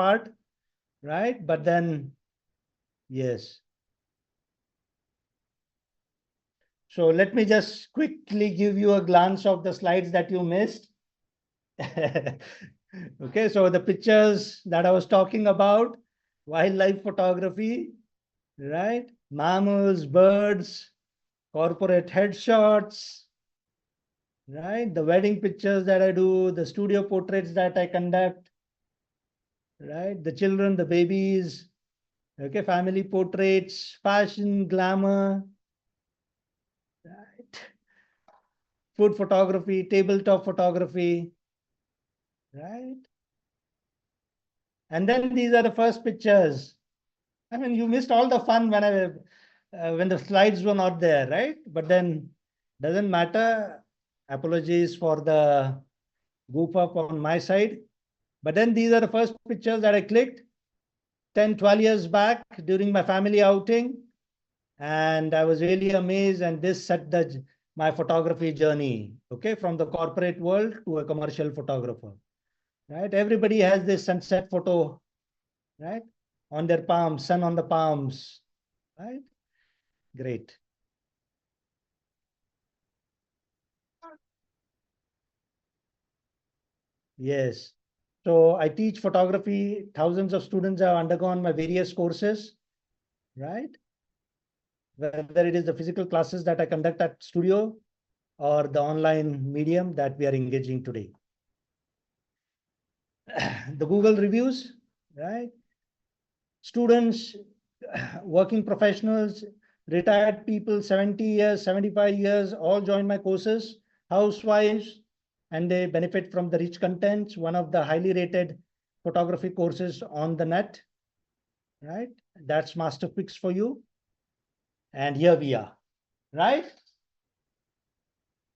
part, right? But then, yes. So let me just quickly give you a glance of the slides that you missed. Okay, so the pictures that I was talking about, wildlife photography, right? Mammals, birds, corporate headshots, right? The wedding pictures that I do, the studio portraits that I conduct, right? The children, the babies, okay, family portraits, fashion, glamour, right? Food photography, tabletop photography, right? And then these are the first pictures. I mean, you missed all the fun when the slides were not there, right? But then doesn't matter. Apologies for the goof up on my side. But then these are the first pictures that I clicked 10, 12 years back during my family outing. And I was really amazed. And this set my photography journey, okay, from the corporate world to a commercial photographer, right? Everybody has this sunset photo, right? On their palms, sun on the palms, right? Great. Yes. So I teach photography. Thousands of students have undergone my various courses, right? Whether it is the physical classes that I conduct at studio or the online medium that we are engaging today. The Google reviews, right? Students, working professionals, retired people, 70 years, 75 years, all join my courses, housewives, and they benefit from the rich contents, one of the highly rated photography courses on the net, right? That's Masterpix for you. And here we are, right?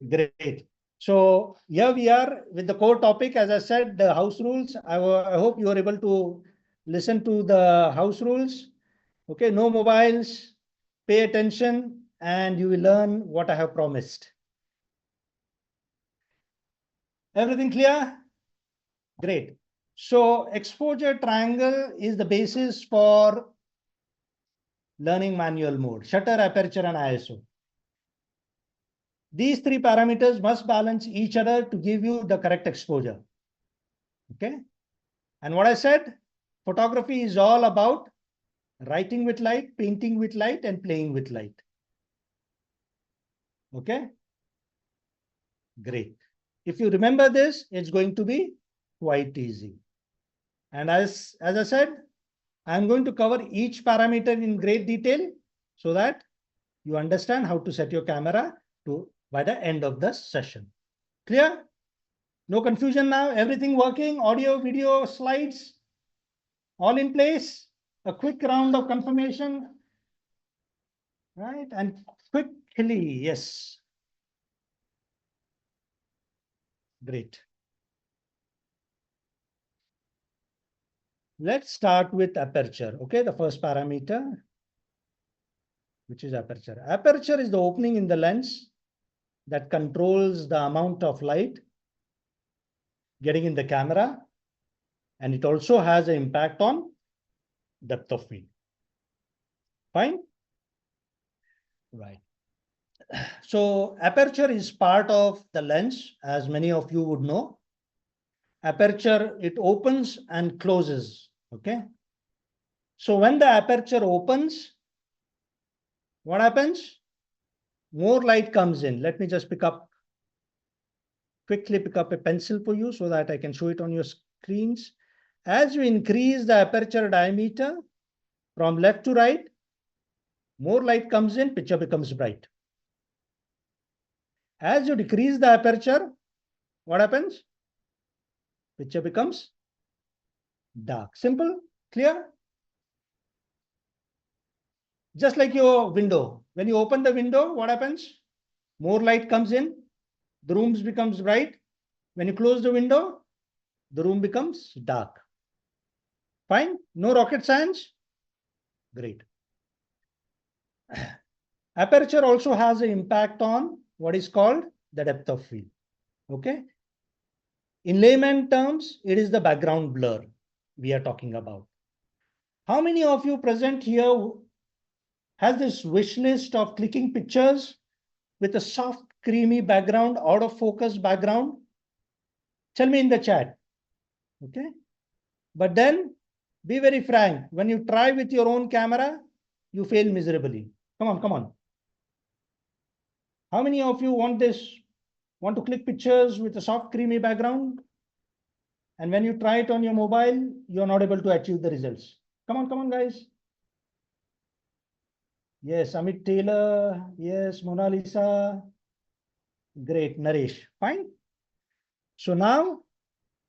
Great. So here we are with the core topic, as I said, the house rules. I hope you are able to listen to the house rules. Okay, no mobiles, pay attention, and you will learn what I have promised. Everything clear? Great. So exposure triangle is the basis for learning manual mode, shutter, aperture, and ISO. These three parameters must balance each other to give you the correct exposure. Okay. And what I said, photography is all about writing with light, painting with light, and playing with light. Okay. Great. If you remember this, it's going to be quite easy. And as I said, I'm going to cover each parameter in great detail so that you understand how to set your camera by the end of the session. Clear? No confusion now? Everything working? Audio, video, slides, all in place? A quick round of confirmation, right? And quickly, yes. Great. Let's start with aperture. Okay, the first parameter, which is aperture. Aperture is the opening in the lens that controls the amount of light getting in the camera, and it also has an impact on depth of field. Fine? Right. So aperture is part of the lens, as many of you would know. Aperture, it opens and closes, okay? So when the aperture opens, what happens? More light comes in. Let me just quickly pick up a pencil for you so that I can show it on your screens. As you increase the aperture diameter from left to right, more light comes in, picture becomes bright. As you decrease the aperture, what happens? Picture becomes dark. Simple, clear? Just like your window. When you open the window, what happens? More light comes in, the room becomes bright. When you close the window, the room becomes dark. Fine? No rocket science? Great. Aperture also has an impact on what is called the depth of field. Okay? In layman terms, it is the background blur. we are talking about. How many of you present here has this wish list of clicking pictures with a soft, creamy background, out of focus background? Tell me in the chat. Okay. But then be very frank. When you try with your own camera, you fail miserably. Come on, come on. How many of you want to click pictures with a soft, creamy background? And when you try it on your mobile, you're not able to achieve the results. Come on, guys. Yes, Amit Taylor. Yes, Mona Lisa. Great, Naresh. Fine. So now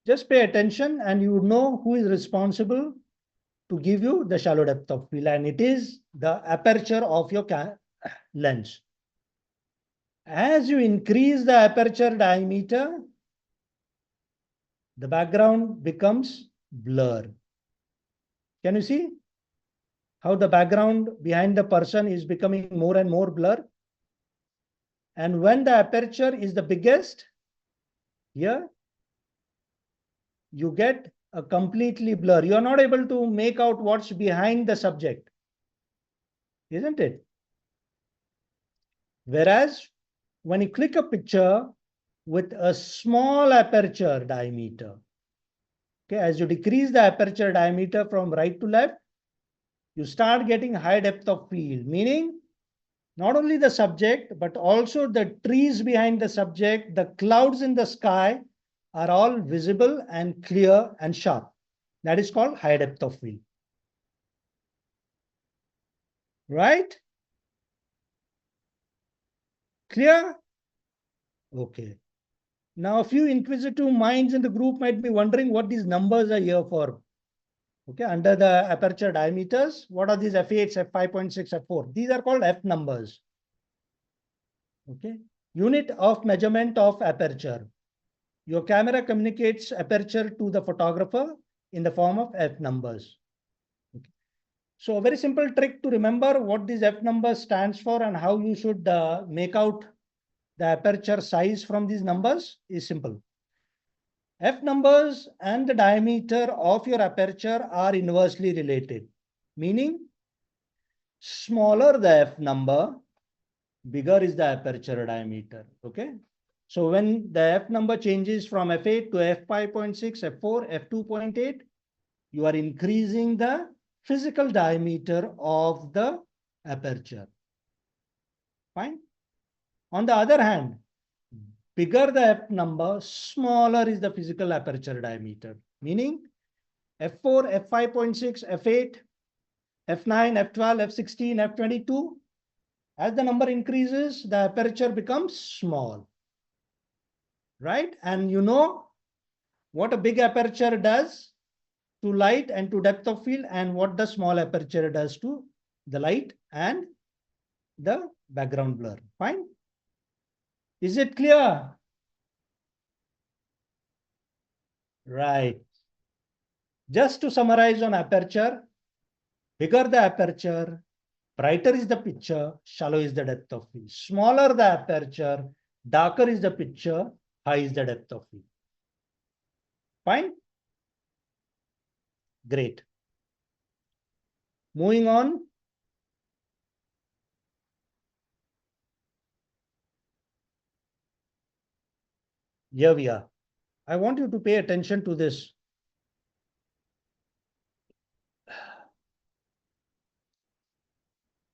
just pay attention and you know who is responsible to give you the shallow depth of field, and it is the aperture of your lens. As you increase the aperture diameter, the background becomes blur. Can you see how the background behind the person is becoming more and more blur? And when the aperture is the biggest, here, you get a completely blur. You're not able to make out what's behind the subject, isn't it? Whereas when you click a picture with a small aperture diameter, okay, as you decrease the aperture diameter from right to left, you start getting high depth of field, meaning not only the subject, but also the trees behind the subject, the clouds in the sky are all visible and clear and sharp. That is called high depth of field. Right? Clear? Okay. Now, a few inquisitive minds in the group might be wondering what these numbers are here for. Okay, under the aperture diameters, what are these f8, f5.6, f4? These are called f numbers. Okay, unit of measurement of aperture. Your camera communicates aperture to the photographer in the form of f numbers. Okay. So a very simple trick to remember what these f numbers stands for and how you should make out the aperture size from these numbers is simple. F numbers and the diameter of your aperture are inversely related, meaning smaller the F number, bigger is the aperture diameter. Okay. So when the F number changes from F8 to F5.6, F4, F2.8, you are increasing the physical diameter of the aperture. Fine. On the other hand, bigger the F number, smaller is the physical aperture diameter, meaning F4, F5.6, F8, F9, F12, F16, F22. As the number increases, the aperture becomes small, right? And you know what a big aperture does to light and to depth of field, and what the small aperture does to the light and the background blur. Fine. Is it clear? Right. Just to summarize on aperture, bigger the aperture, brighter is the picture, shallow is the depth of field. Smaller the aperture, darker is the picture, high is the depth of field. Fine? Great. Moving on. Here we are. I want you to pay attention to this.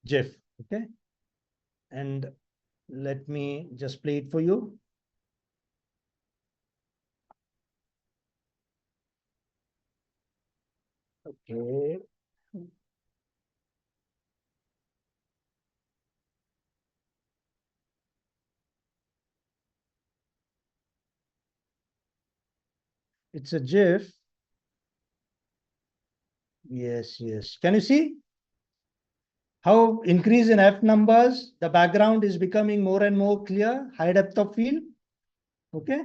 GIF, okay? And let me just play it for you. Okay. It's a GIF. Yes, yes. Can you see how increase in F numbers, the background is becoming more and more clear, high depth of field? Okay.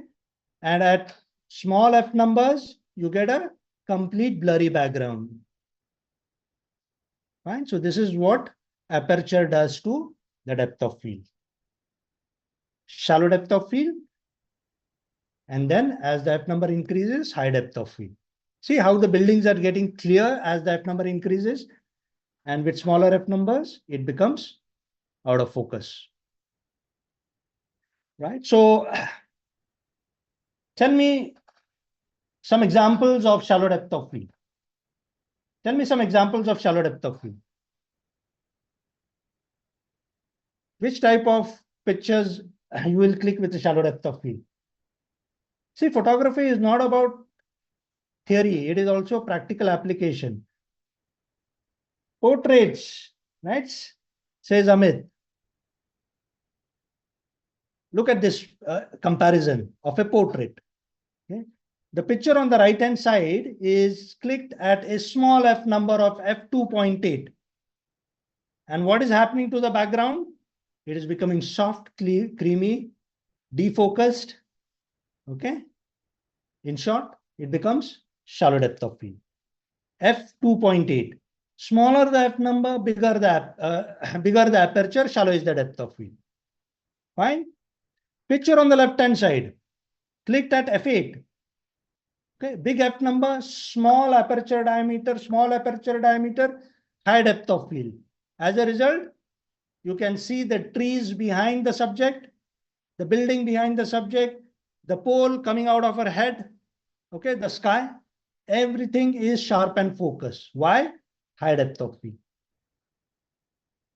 And at small F numbers, you get a complete blurry background. Fine. So this is what aperture does to the depth of field. Shallow depth of field. And then as the F number increases, high depth of field. See how the buildings are getting clear as the f number increases, and with smaller f numbers, it becomes out of focus. Right? So tell me some examples of shallow depth of field. Tell me some examples of shallow depth of field. Which type of pictures you will click with the shallow depth of field? See, photography is not about theory. It is also practical application. Portraits, right? Says Amit. Look at this comparison of a portrait. Okay? The picture on the right-hand side is clicked at a small f number of f2.8. And what is happening to the background? It is becoming soft, clear, creamy, defocused. Okay. In short, it becomes shallow depth of field. f2.8. Smaller the f number, bigger the aperture, shallow is the depth of field. Fine. Picture on the left-hand side. Clicked at f8. Okay, big f number, small aperture diameter, high depth of field. As a result, you can see the trees behind the subject, the building behind the subject, the pole coming out of her head, okay, the sky. Everything is sharp and focused. Why? High depth of field.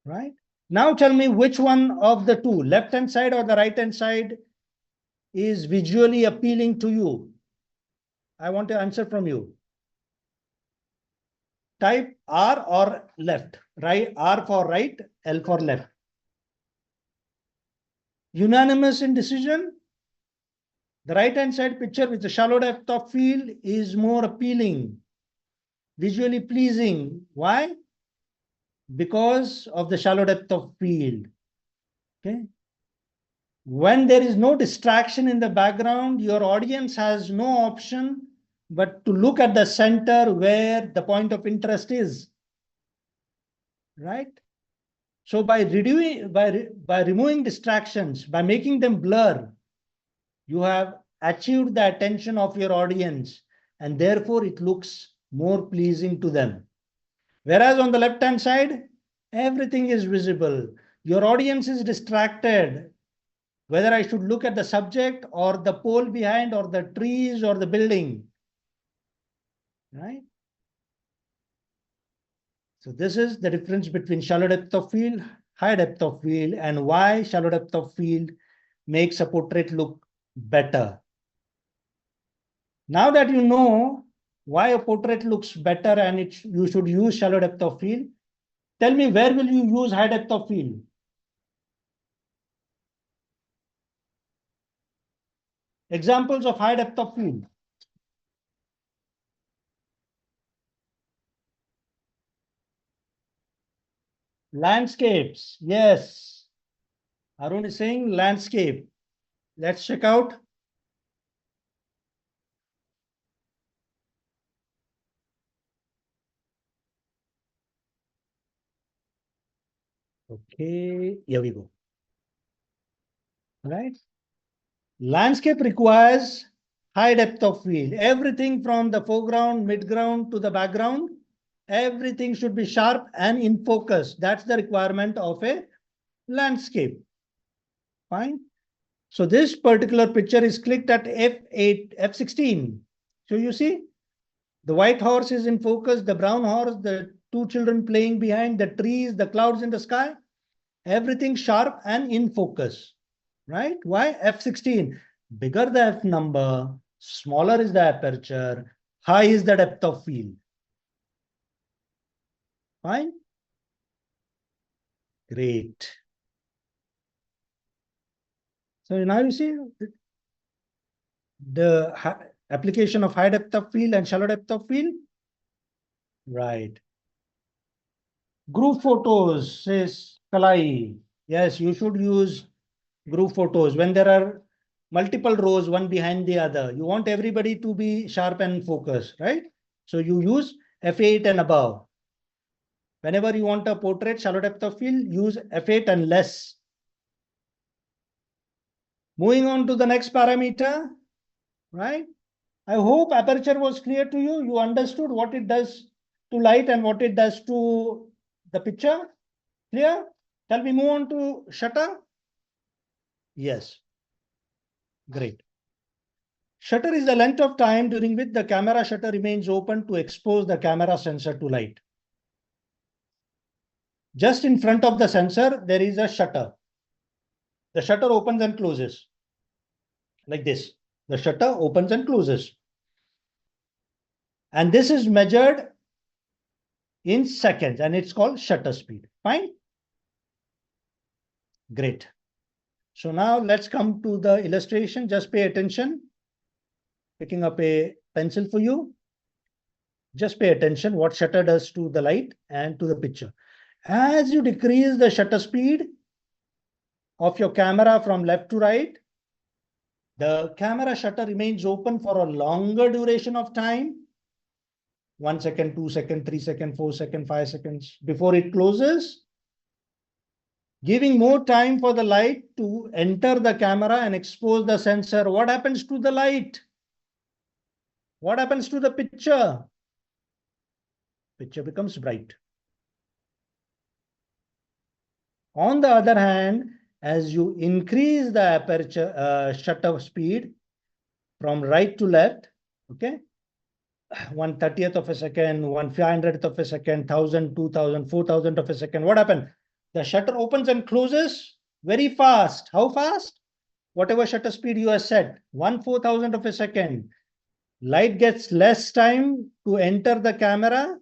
Right? Now tell me which one of the two, left-hand side or the right-hand side, is visually appealing to you. I want an answer from you. Type R or left. Right, R for right, L for left. Unanimous in decision. The right-hand side picture with the shallow depth of field is more appealing, visually pleasing. Why? Because of the shallow depth of field. Okay. When there is no distraction in the background, your audience has no option but to look at the center where the point of interest is. Right? So by removing distractions, by making them blur, you have achieved the attention of your audience, and therefore it looks more pleasing to them. Whereas on the left-hand side, everything is visible. Your audience is distracted, whether I should look at the subject or the pole behind or the trees or the building. Right? So this is the difference between shallow depth of field, high depth of field, and why shallow depth of field makes a portrait look better. Now that you know why a portrait looks better and you should use shallow depth of field, tell me, where will you use high depth of field? Examples of high depth of field. Landscapes, yes. Arun is saying landscape. Let's check out. Okay, here we go. Right? Landscape requires high depth of field. Everything from the foreground, midground to the background, everything should be sharp and in focus. That's the requirement of a landscape. Fine. So this particular picture is clicked at F8, F16. So you see, the white horse is in focus, the brown horse, the two children playing behind, the trees, the clouds in the sky, everything sharp and in focus. Right? Why? F16. Bigger the F number, smaller is the aperture, high is the depth of field. Fine? Great. So now you see the application of high depth of field and shallow depth of field. Right. Group photos, says Kalai. Yes, you should use group photos when there are multiple rows, one behind the other. You want everybody to be sharp and focused, right? So you use F8 and above. Whenever you want a portrait, shallow depth of field, use F8 and less. Moving on to the next parameter, right? I hope aperture was clear to you. You understood what it does to light and what it does to the picture. Clear? Shall we move on to shutter? Yes. Great. Shutter is the length of time during which the camera shutter remains open to expose the camera sensor to light. Just in front of the sensor, there is a shutter. The shutter opens and closes like this. The shutter opens and closes. And this is measured in seconds and it's called shutter speed. Fine? Great. So now let's come to the illustration. Just pay attention. Picking up a pencil for you. Just pay attention what shutter does to the light and to the picture. As you decrease the shutter speed of your camera from left to right, the camera shutter remains open for a longer duration of time. 1 second, 2 seconds, 3 seconds, 4 seconds, 5 seconds before it closes, giving more time for the light to enter the camera and expose the sensor. What happens to the light? What happens to the picture? Picture becomes bright. On the other hand, as you increase the aperture shutter speed from right to left, okay, 1/30th of a second, 1/500th of a second, 1,000, 2,000, 4,000 of a second, what happened? The shutter opens and closes very fast. How fast? Whatever shutter speed you have set, 1/4000th of a second. Light gets less time to enter the camera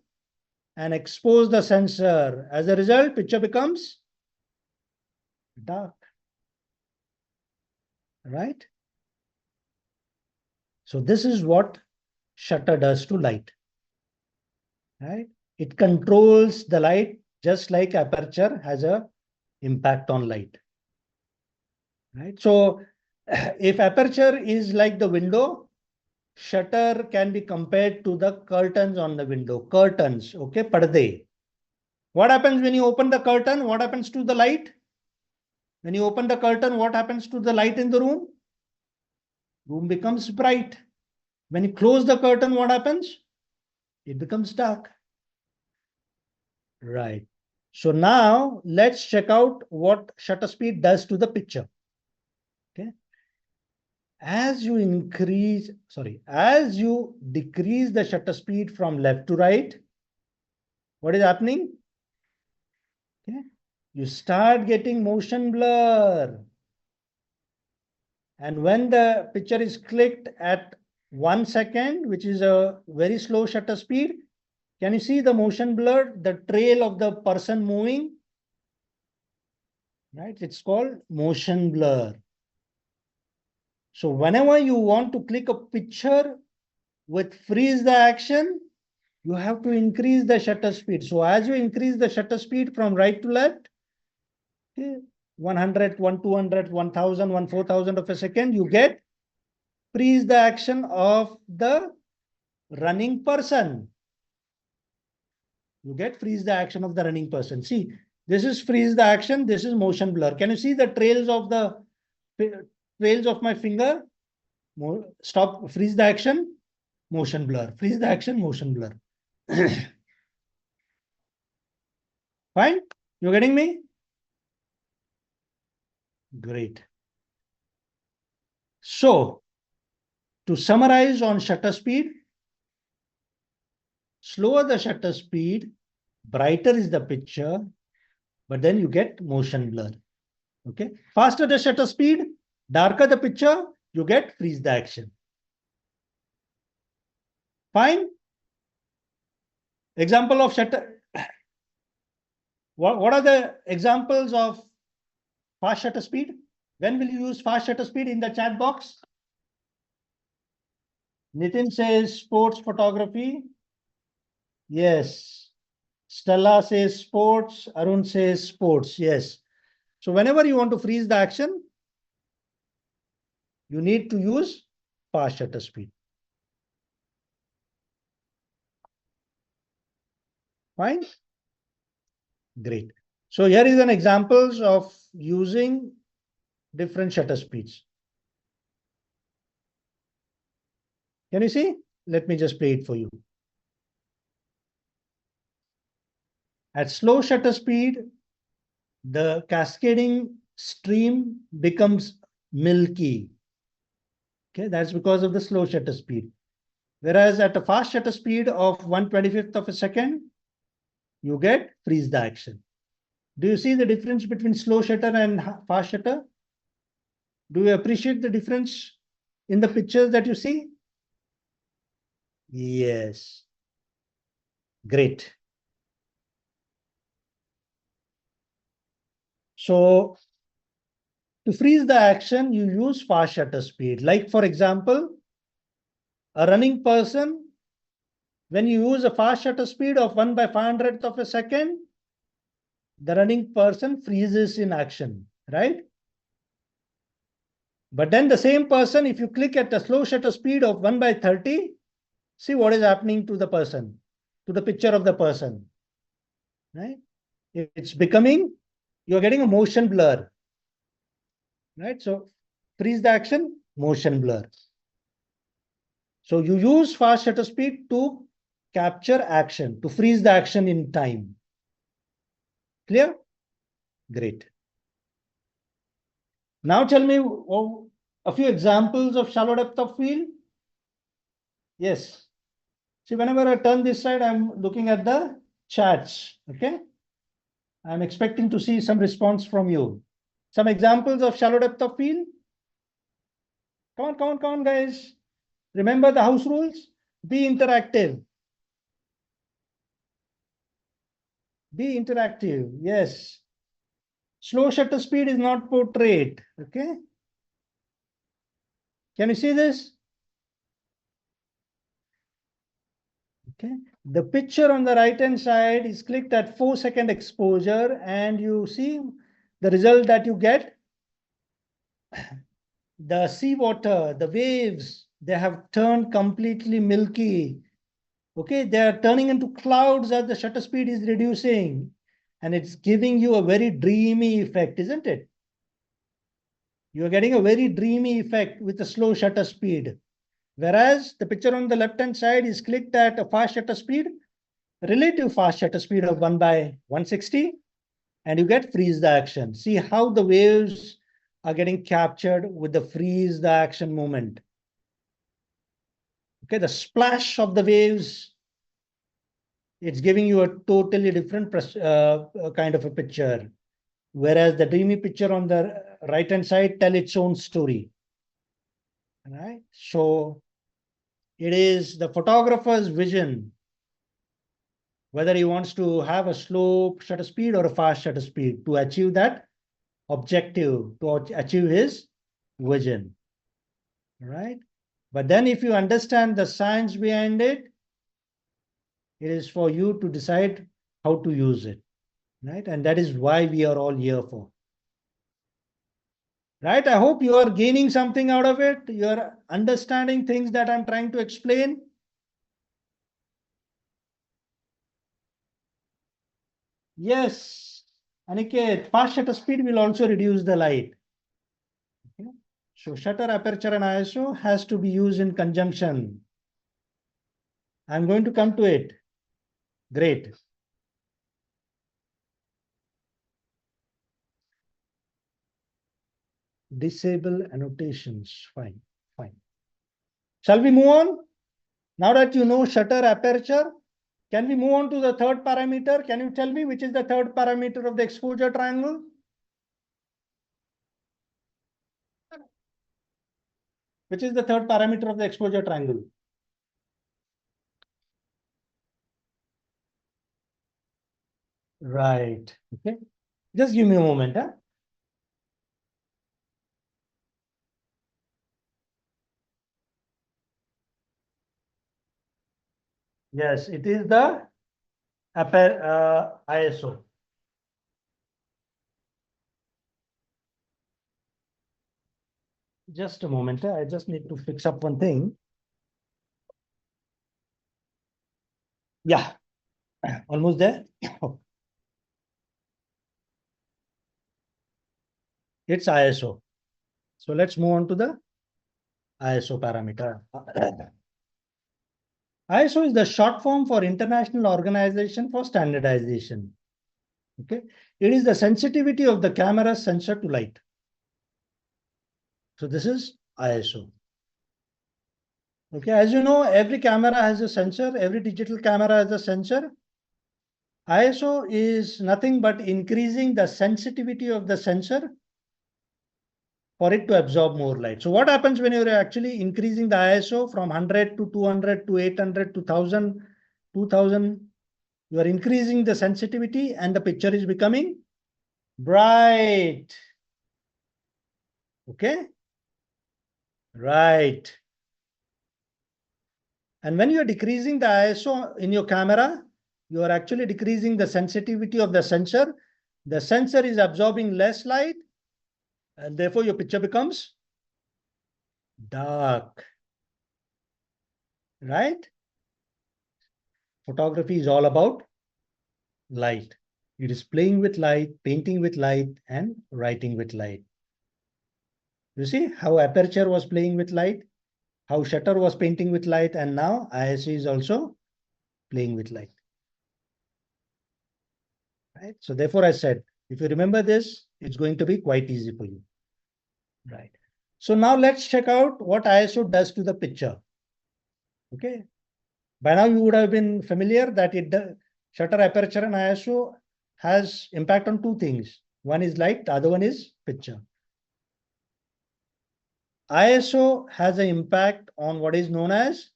and expose the sensor. As a result, picture becomes dark. Right? So this is what shutter does to light. Right? It controls the light just like aperture has a impact on light. Right? So if aperture is like the window, shutter can be compared to the curtains on the window. Curtains, okay, parde. What happens when you open the curtain? What happens to the light? When you open the curtain, what happens to the light in the room? Room becomes bright. When you close the curtain, what happens? It becomes dark. Right. So now let's check out what shutter speed does to the picture. Okay. As you decrease the shutter speed from left to right, what is happening? Okay. You start getting motion blur. And when the picture is clicked at 1 second, which is a very slow shutter speed, can you see the motion blur, the trail of the person moving? Right? It's called motion blur. So whenever you want to click a picture with freeze the action, you have to increase the shutter speed. So as you increase the shutter speed from right to left, okay, 100, 200, 1000, 1/4000 of a second, you get freeze the action of the running person. You get freeze the action of the running person. See, this is freeze the action. This is motion blur. Can you see the trails of my finger? Stop, freeze the action, motion blur. Freeze the action, motion blur. Fine? You getting me? Great. So, to summarize on shutter speed, slower the shutter speed, brighter is the picture, but then you get motion blur. Okay. Faster the shutter speed, darker the picture, you get freeze the action. Fine. Example of shutter. What are the examples of fast shutter speed? When will you use fast shutter speed in the chat box? Nitin says sports photography. Yes. Stella says sports. Arun says sports. Yes. So whenever you want to freeze the action, you need to use fast shutter speed. Fine. Great. So here is an examples of using different shutter speeds. Can you see? Let me just play it for you. At slow shutter speed, the cascading stream becomes milky. Okay, that's because of the slow shutter speed. Whereas at a fast shutter speed of 1/25th of a second, you get freeze the action. Do you see the difference between slow shutter and fast shutter? Do you appreciate the difference in the pictures that you see? Yes. Great. So to freeze the action, you use fast shutter speed. Like for example, a running person, when you use a fast shutter speed of 1/500th of a second, the running person freezes in action, right? But then the same person, if you click at the slow shutter speed of 1/30, see what is happening to the person, to the picture of the person, right? It's becoming, you're getting a motion blur, right? So freeze the action, motion blur. So you use fast shutter speed to capture action, to freeze the action in time. Clear? Great. Now tell me a few examples of shallow depth of field. Yes. See, whenever I turn this side, I'm looking at the chats. Okay. I'm expecting to see some response from you. Some examples of shallow depth of field. Come on, guys. Remember the house rules. Be interactive. Be interactive. Yes. Slow shutter speed is not portrait. Okay. Can you see this? Okay. The picture on the right-hand side is clicked at 4-second exposure, and you see the result that you get. The seawater, the waves, they have turned completely milky. Okay, they are turning into clouds as the shutter speed is reducing, and it's giving you a very dreamy effect, isn't it? You are getting a very dreamy effect with a slow shutter speed. Whereas the picture on the left-hand side is clicked at a fast shutter speed, relative fast shutter speed of 1/160, and you get freeze the action. See how the waves are getting captured with the freeze the action moment. Okay, the splash of the waves, it's giving you a totally different kind of a picture. Whereas the dreamy picture on the right-hand side tell its own story. All right, so it is the photographer's vision, whether he wants to have a slow shutter speed or a fast shutter speed to achieve that objective, to achieve his vision. All right. But then if you understand the science behind it, it is for you to decide how to use it. Right. And that is why we are all here for. Right. I hope you are gaining something out of it. You are understanding things that I'm trying to explain. Yes. Aniket, fast shutter speed will also reduce the light. Okay. So shutter, aperture, and ISO has to be used in conjunction. I'm going to come to it. Great. Disable annotations. Fine. Shall we move on? Now that you know shutter, aperture, can we move on to the third parameter? Can you tell me which is the third parameter of the exposure triangle? Which is the third parameter of the exposure triangle? Right. Okay. Just give me a moment. Huh? Yes, it is the ISO. Just a moment. I just need to fix up one thing. Yeah, almost there. It's ISO. So let's move on to the ISO parameter. ISO is the short form for International Organization for Standardization. Okay, it is the sensitivity of the camera sensor to light. So this is ISO. Okay, as you know, every camera has a sensor, every digital camera has a sensor. ISO is nothing but increasing the sensitivity of the sensor for it to absorb more light. So what happens when you're actually increasing the ISO from 100 to 200 to 800 to 1000, 2000, you are increasing the sensitivity and the picture is becoming bright. Okay? Right. And when you are decreasing the ISO in your camera, you are actually decreasing the sensitivity of the sensor. The sensor is absorbing less light, and therefore your picture becomes dark. Right? Photography is all about light. It is playing with light, painting with light, and writing with light. You see how aperture was playing with light, how shutter was painting with light, and now ISO is also playing with light. Right? So therefore I said, if you remember this, it's going to be quite easy for you. Right. So now let's check out what ISO does to the picture. Okay. By now you would have been familiar that shutter aperture and ISO has impact on two things. One is light, the other one is picture. ISO has an impact on what is known as,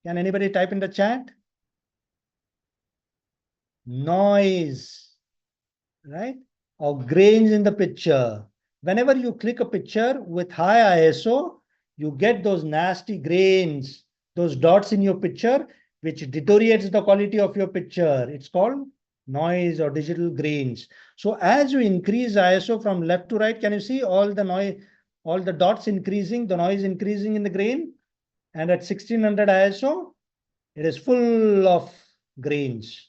can anybody type in the chat? Noise, right? Or grains in the picture. Whenever you click a picture with high ISO, you get those nasty grains, those dots in your picture, which deteriorates the quality of your picture. It's called noise or digital grains. So as you increase ISO from left to right, can you see all the noise, all the dots increasing, the noise increasing in the grain? And at 1600 ISO, it is full of grains.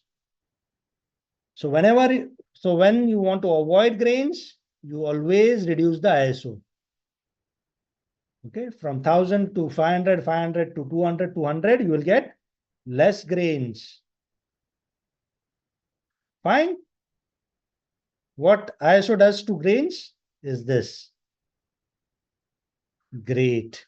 So when you want to avoid grains, you always reduce the ISO. Okay, from 1000 to 500, 500 to 200, 200, you will get less grains. Fine. What ISO does to grains is this. Great.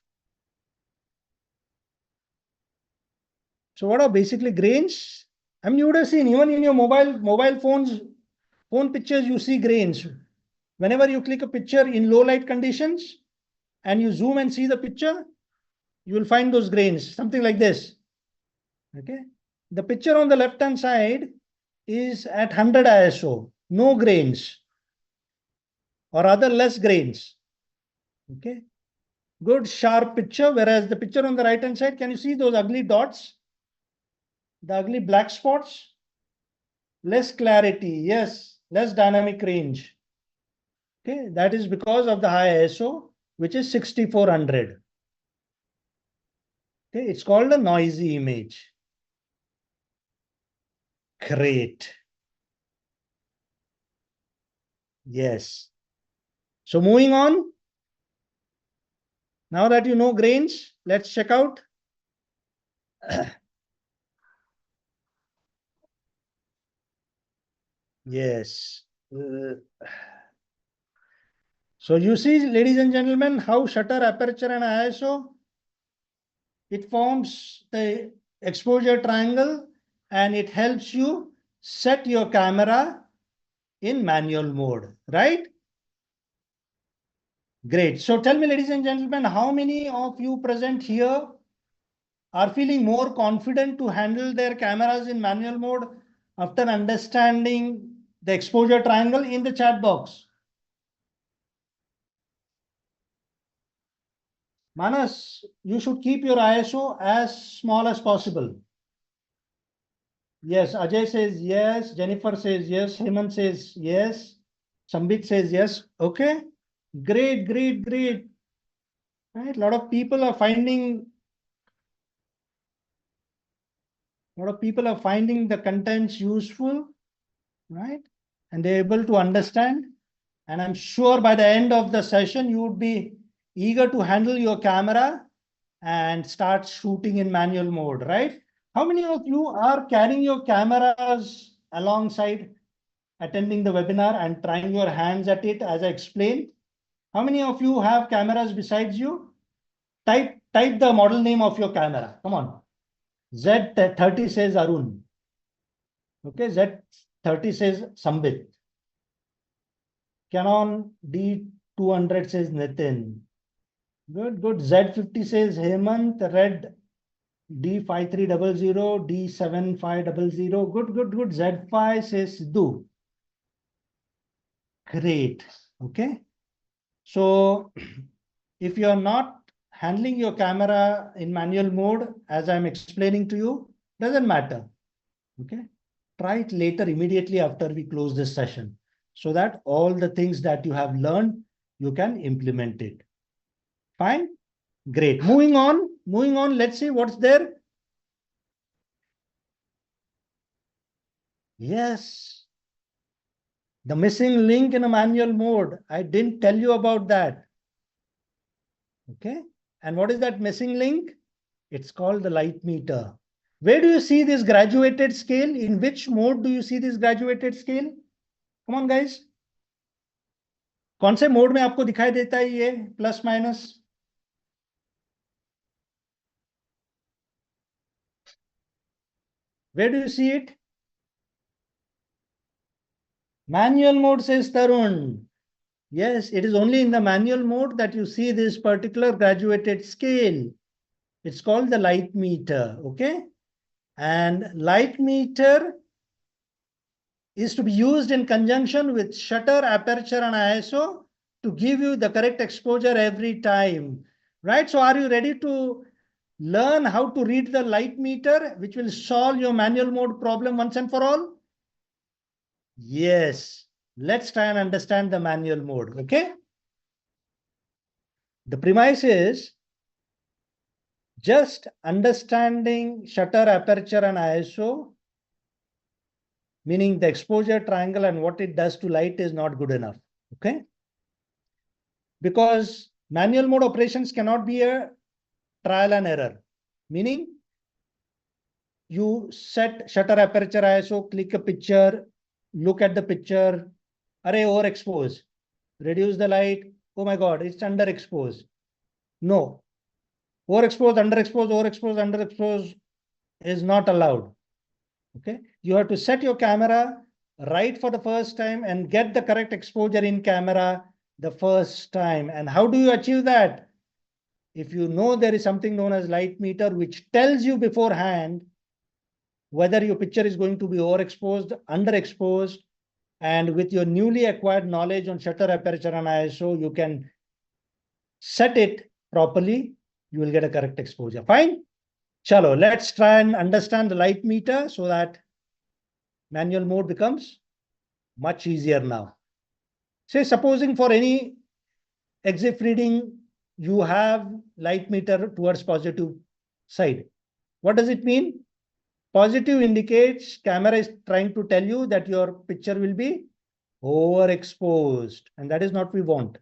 So what are basically grains? I mean, you would have seen even in your mobile phone pictures, you see grains. Whenever you click a picture in low light conditions and you zoom and see the picture, you will find those grains, something like this. Okay. The picture on the left-hand side is at 100 ISO, no grains, or rather less grains. Okay. Good sharp picture, whereas the picture on the right-hand side, can you see those ugly dots? The ugly black spots? Less clarity, yes, less dynamic range. Okay, that is because of the high ISO, which is 6400. Okay, it's called a noisy image. Great. Yes. So moving on. Now that you know grains, let's check out. Yes. So you see, ladies and gentlemen, how shutter, aperture, and ISO, it forms the exposure triangle and it helps you set your camera in manual mode, right? Great. So tell me, ladies and gentlemen, how many of you present here are feeling more confident to handle their cameras in manual mode after understanding the exposure triangle? In the chat box? Manas, you should keep your ISO as small as possible. Yes, Ajay says yes, Jennifer says yes, Hemant says yes, Sambit says yes. Okay, great, great, great. Right, a lot of people are finding the contents useful, right? And they're able to understand. And I'm sure by the end of the session, you would be eager to handle your camera and start shooting in manual mode, right? How many of you are carrying your cameras alongside attending the webinar and trying your hands at it as I explained? How many of you have cameras besides you? Type the model name of your camera. Come on. Z30 says Arun. Okay, Z30 says Sambit. Canon D200 says Nitin. Good, good. Z50 says Hemant. Red D5300, D7500. Good, good, good. Z5 says Sidhu. Great. Okay. So if you are not handling your camera in manual mode, as I'm explaining to you, doesn't matter. Okay. Try it later, immediately after we close this session, so that all the things that you have learned, you can implement it. Fine. Great. Moving on. Let's see what's there. Yes. The missing link in a manual mode. I didn't tell you about that. Okay. And what is that missing link? It's called the light meter. Where do you see this graduated scale? In which mode do you see this graduated scale? Come on, guys. कौन से mode में आपको दिखाई देता है ये plus minus? Where do you see it? Manual mode, says Tarun. Yes, it is only in the manual mode that you see this particular graduated scale. It's called the light meter, okay? And light meter is to be used in conjunction with shutter, aperture, and ISO to give you the correct exposure every time, right? So are you ready to learn how to read the light meter, which will solve your manual mode problem once and for all? Yes. Let's try and understand the manual mode, okay? The premise is just understanding shutter, aperture, and ISO, meaning the exposure triangle and what it does to light, is not good enough, okay? Because manual mode operations cannot be a trial and error, meaning you set shutter, aperture, ISO, click a picture, look at the picture, array overexpose, reduce the light, oh my God, it's underexposed. No, overexpose, underexpose is not allowed. Okay, you have to set your camera right for the first time and get the correct exposure in camera the first time. And how do you achieve that? If you know there is something known as light meter, which tells you beforehand whether your picture is going to be overexposed, underexposed, and with your newly acquired knowledge on shutter, aperture, and ISO, you can set it properly. You will get a correct exposure. Fine. Chalo, let's try and understand the light meter so that manual mode becomes much easier now. Say, supposing for any EXIF reading, you have light meter towards positive side. What does it mean? Positive indicates camera is trying to tell you that your picture will be overexposed, and that is not what we want.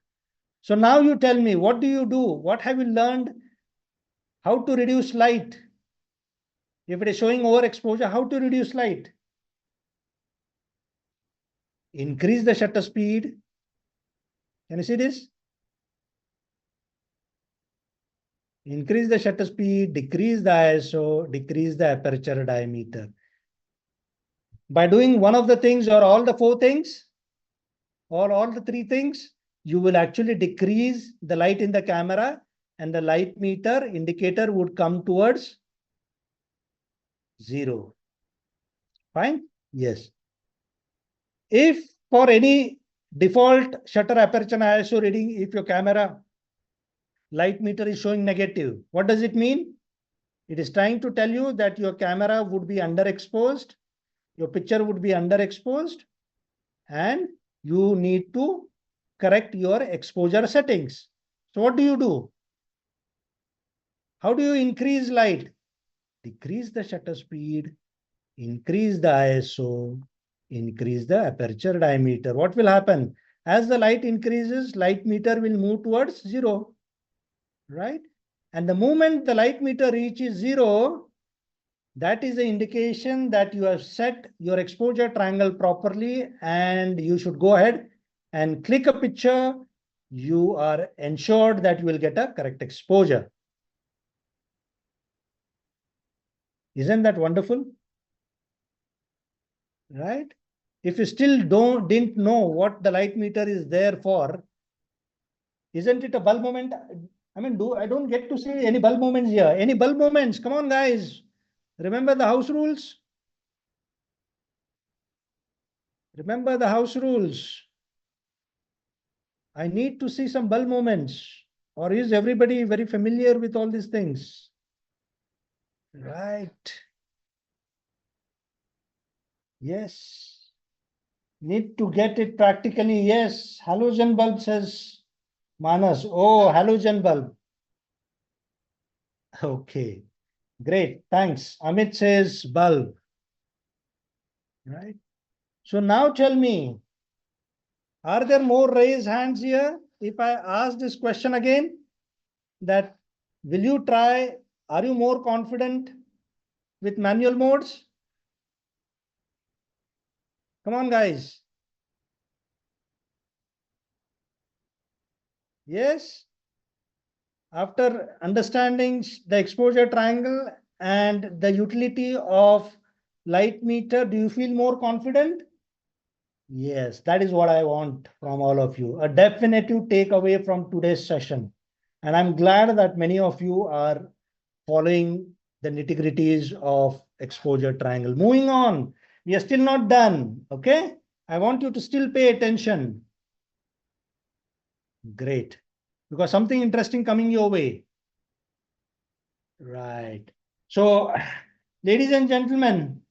So now you tell me, what do you do? What have you learned? How to reduce light? If it is showing overexposure, how to reduce light? Increase the shutter speed. Can you see this? Increase the shutter speed, decrease the ISO, decrease the aperture diameter. By doing one of the things or all the four things, or all the three things, you will actually decrease the light in the camera, and the light meter indicator would come towards 0. Fine? Yes. If for any default shutter, aperture, and ISO reading, if your camera light meter is showing negative, what does it mean? It is trying to tell you that your camera would be underexposed, your picture would be underexposed, and you need to correct your exposure settings. So what do you do? How do you increase light? Decrease the shutter speed, increase the ISO, increase the aperture diameter. What will happen? As the light increases, light meter will move towards 0, right? And the moment the light meter reaches 0, that is the indication that you have set your exposure triangle properly, and you should go ahead and click a picture. You are ensured that you will get a correct exposure. Isn't that wonderful? Right? If you still didn't know what the light meter is there for, isn't it a bulb moment? I mean, I don't get to see any bulb moments here. Any bulb moments? Come on, guys. Remember the house rules? Remember the house rules. I need to see some bulb moments. Or is everybody very familiar with all these things? Right. Yes. Need to get it practically. Yes. Halogen bulb, says Manas. Oh, halogen bulb. Okay. Great. Thanks. Amit says bulb. Right. So now tell me, are there more raised hands here? If I ask this question again, that will you try? Are you more confident with manual modes? Come on, guys. Yes. After understanding the exposure triangle and the utility of light meter, do you feel more confident? Yes, that is what I want from all of you. A definitive takeaway from today's session. And I'm glad that many of you are following the nitty-gritties of exposure triangle. Moving on, we are still not done. Okay, I want you to still pay attention. Great, because something interesting coming your way. Right. So, ladies and gentlemen,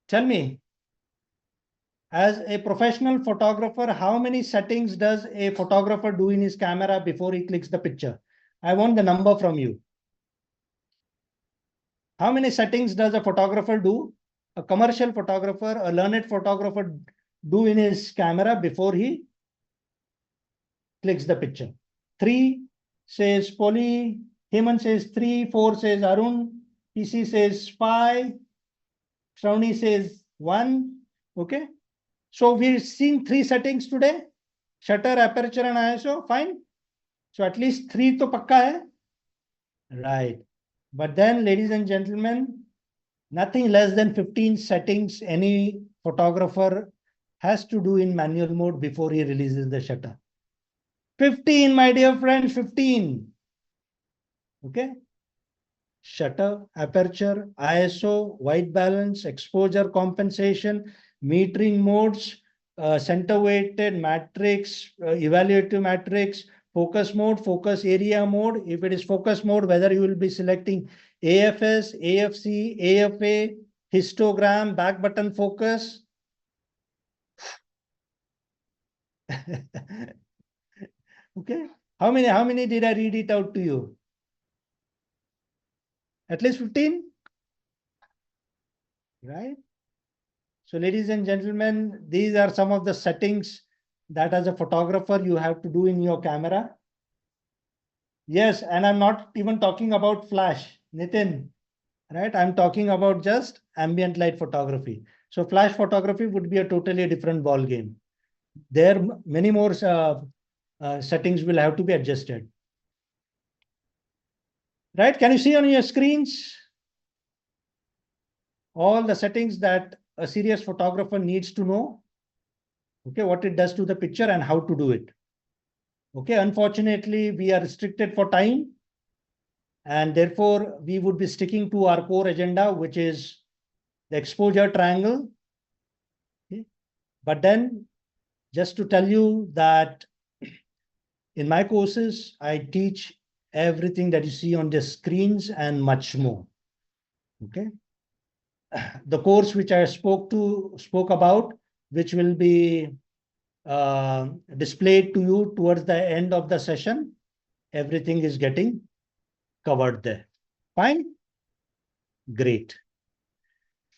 tell me, as a professional photographer, how many settings does a photographer do in his camera before he clicks the picture? I want the number from you. How many settings does a photographer do? A commercial photographer, a learned photographer do in his camera before he clicks the picture? 3 says Polly, Hemant says 3, 4 says Arun, PC says 5, Shravani says 1. Okay. So we've seen 3 settings today: shutter, aperture, and ISO. Fine. So at least 3 to pakka hai. Right. But then, ladies and gentlemen, nothing less than 15 settings any photographer has to do in manual mode before he releases the shutter. 15, my dear friend, 15. Okay. Shutter, aperture, ISO, white balance, exposure compensation, metering modes, center weighted matrix, evaluative matrix, focus mode, focus area mode. If it is focus mode, whether you will be selecting AFS, AFC, AFA, histogram, back button focus. Okay. How many did I read it out to you? At least 15? Right? So ladies and gentlemen, these are some of the settings that as a photographer you have to do in your camera. Yes, and I'm not even talking about flash, Nitin, right? I'm talking about just ambient light photography. So flash photography would be a totally different ball game. There many more settings will have to be adjusted. Right? Can you see on your screens all the settings that a serious photographer needs to know? Okay, what it does to the picture and how to do it. Okay, unfortunately, we are restricted for time, and therefore we would be sticking to our core agenda, which is the exposure triangle. Okay. But then, just to tell you that in my courses, I teach everything that you see on the screens and much more. Okay. The course which I spoke about, which will be displayed to you towards the end of the session, everything is getting covered there. Fine? Great.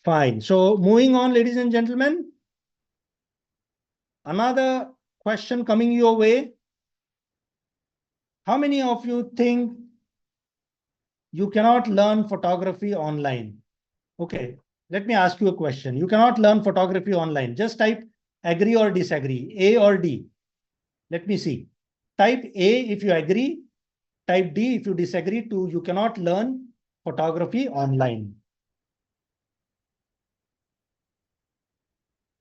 Fine. So moving on, ladies and gentlemen, another question coming your way. How many of you think you cannot learn photography online? Okay, let me ask you a question. You cannot learn photography online. Just type agree or disagree, A or D. Let me see. Type A if you agree, type D if you disagree to you cannot learn photography online.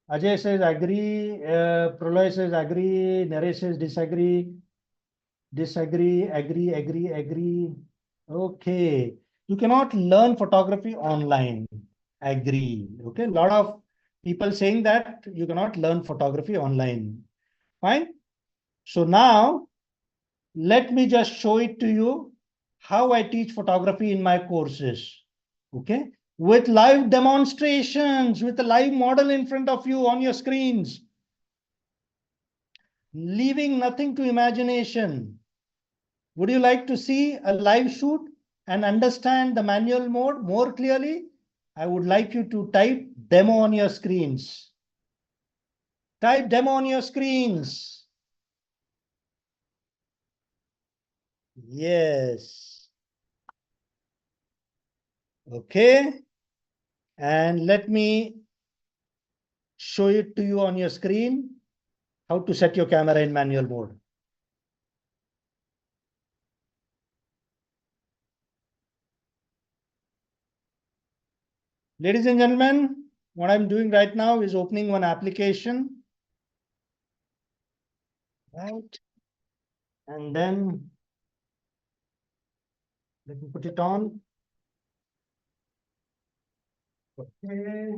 Ajay says agree, Pralay says agree, Naresh says disagree, agree. Okay, you cannot learn photography online. Agree. Okay, a lot of people saying that you cannot learn photography online. Fine. So now let me just show it to you how I teach photography in my courses. Okay, with live demonstrations, with a live model in front of you on your screens, leaving nothing to imagination. Would you like to see a live shoot and understand the manual mode more clearly? I would like you to type demo on your screens. Type demo on your screens. Yes. Okay. And let me show it to you on your screen, how to set your camera in manual mode. Ladies and gentlemen, what I'm doing right now is opening one application. Right. And then let me put it on. Okay.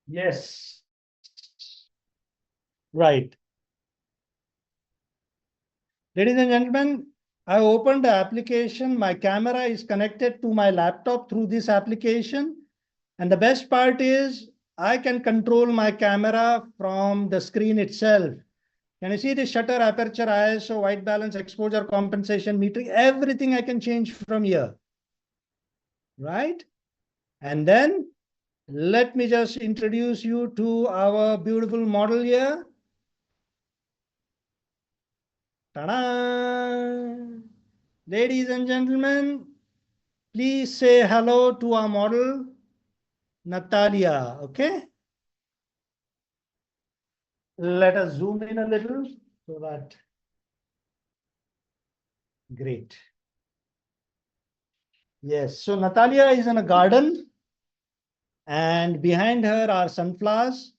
Yes. Right. Ladies and gentlemen, I opened the application. My camera is connected to my laptop through this application. And the best part is I can control my camera from the screen itself. Can you see the shutter, aperture, ISO, white balance, exposure, compensation, metering, everything I can change from here, right? And then let me just introduce you to our beautiful model here. Ta-da! Ladies and gentlemen, please say hello to our model, Natalia, okay? Let us zoom in a little so that, great. Yes, so Natalia is in a garden and behind her are sunflowers.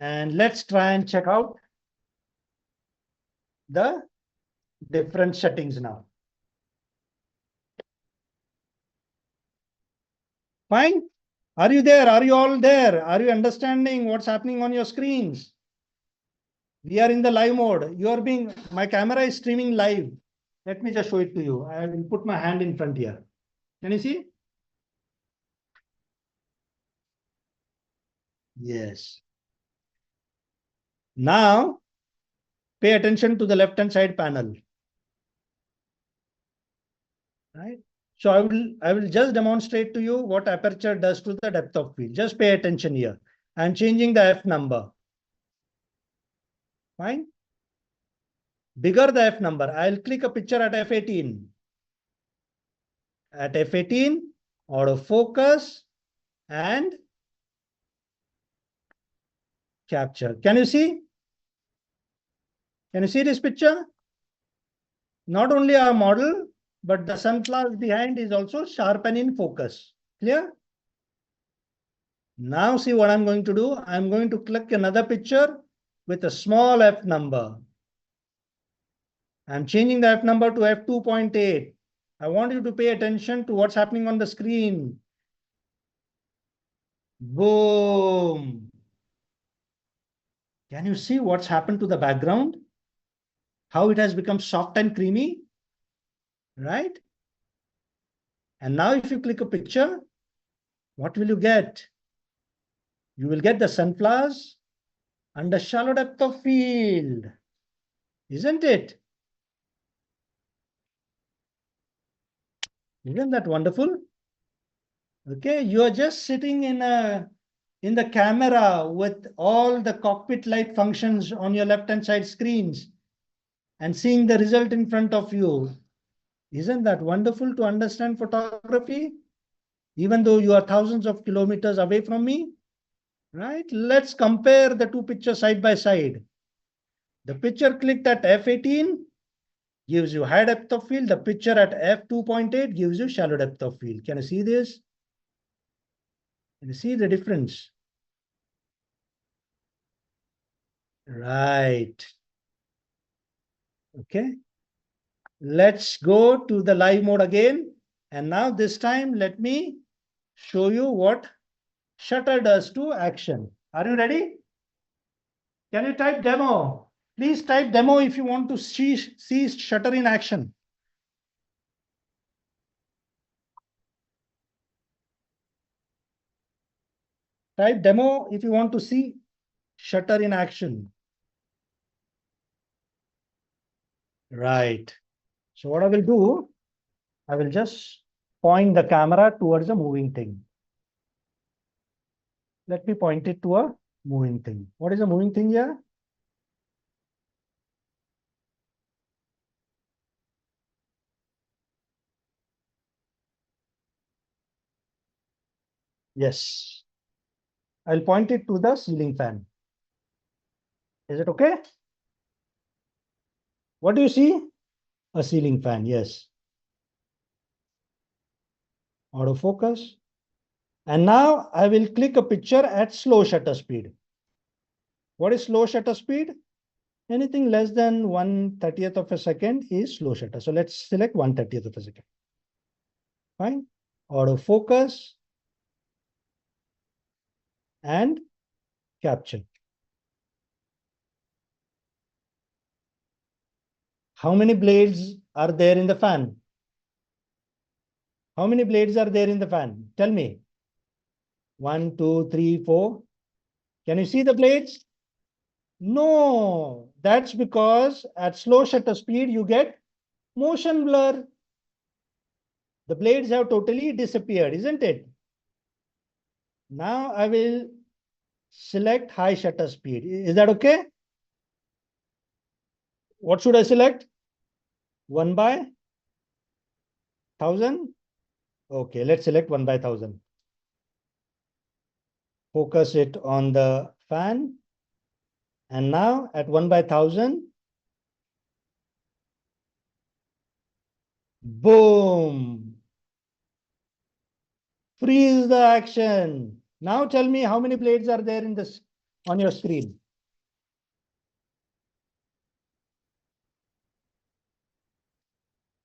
And let's try and check out the different settings now. Fine. Are you there? Are you all there? Are you understanding what's happening on your screens? We are in the live mode. My camera is streaming live. Let me just show it to you. I will put my hand in front here. Can you see? Yes. Now, pay attention to the left-hand side panel. Right? So I will just demonstrate to you what aperture does to the depth of field. Just pay attention here. I'm changing the F number. Fine. Bigger the F number. I'll click a picture at F18. At F18, autofocus and capture. Can you see? Can you see this picture? Not only our model, but the sunflowers behind is also sharp and in focus. Clear? Now see what I'm going to do. I'm going to click another picture with a small F number. I'm changing the F number to F2.8. I want you to pay attention to what's happening on the screen. Boom. Can you see what's happened to the background? How it has become soft and creamy, right? And now if you click a picture, what will you get? You will get the sunflowers under shallow depth of field, isn't it? Isn't that wonderful? Okay, you are just sitting in the camera with all the cockpit light functions on your left-hand side screens and seeing the result in front of you. Isn't that wonderful to understand photography? Even though you are thousands of kilometers away from me, right? Let's compare the two pictures side by side. The picture clicked at f18 gives you high depth of field. The picture at f2.8 gives you shallow depth of field. Can you see this? Can you see the difference? Right. Okay. Let's go to the live mode again. And now this time, let me show you what shutter does to action. Are you ready? Can you type demo? Please type demo if you want to see shutter in action. Type demo if you want to see shutter in action. Right. So what I will do, I will just point the camera towards a moving thing. Let me point it to a moving thing. What is a moving thing here? Yes. I'll point it to the ceiling fan. Is it okay? What do you see? A ceiling fan, yes. Autofocus. And now I will click a picture at slow shutter speed. What is slow shutter speed? Anything less than 1/30th of a second is slow shutter. So let's select 1/30th of a second. Fine. Autofocus and capture. How many blades are there in the fan? How many blades are there in the fan? Tell me. 1, 2, 3, 4. Can you see the blades? No, that's because at slow shutter speed, you get motion blur. The blades have totally disappeared, isn't it? Now I will select high shutter speed. Is that okay? What should I select? 1/1000? Okay, let's select 1/1000. Focus it on the fan. And now at 1/1000, boom. Freeze the action. Now tell me how many blades are there in this on your screen.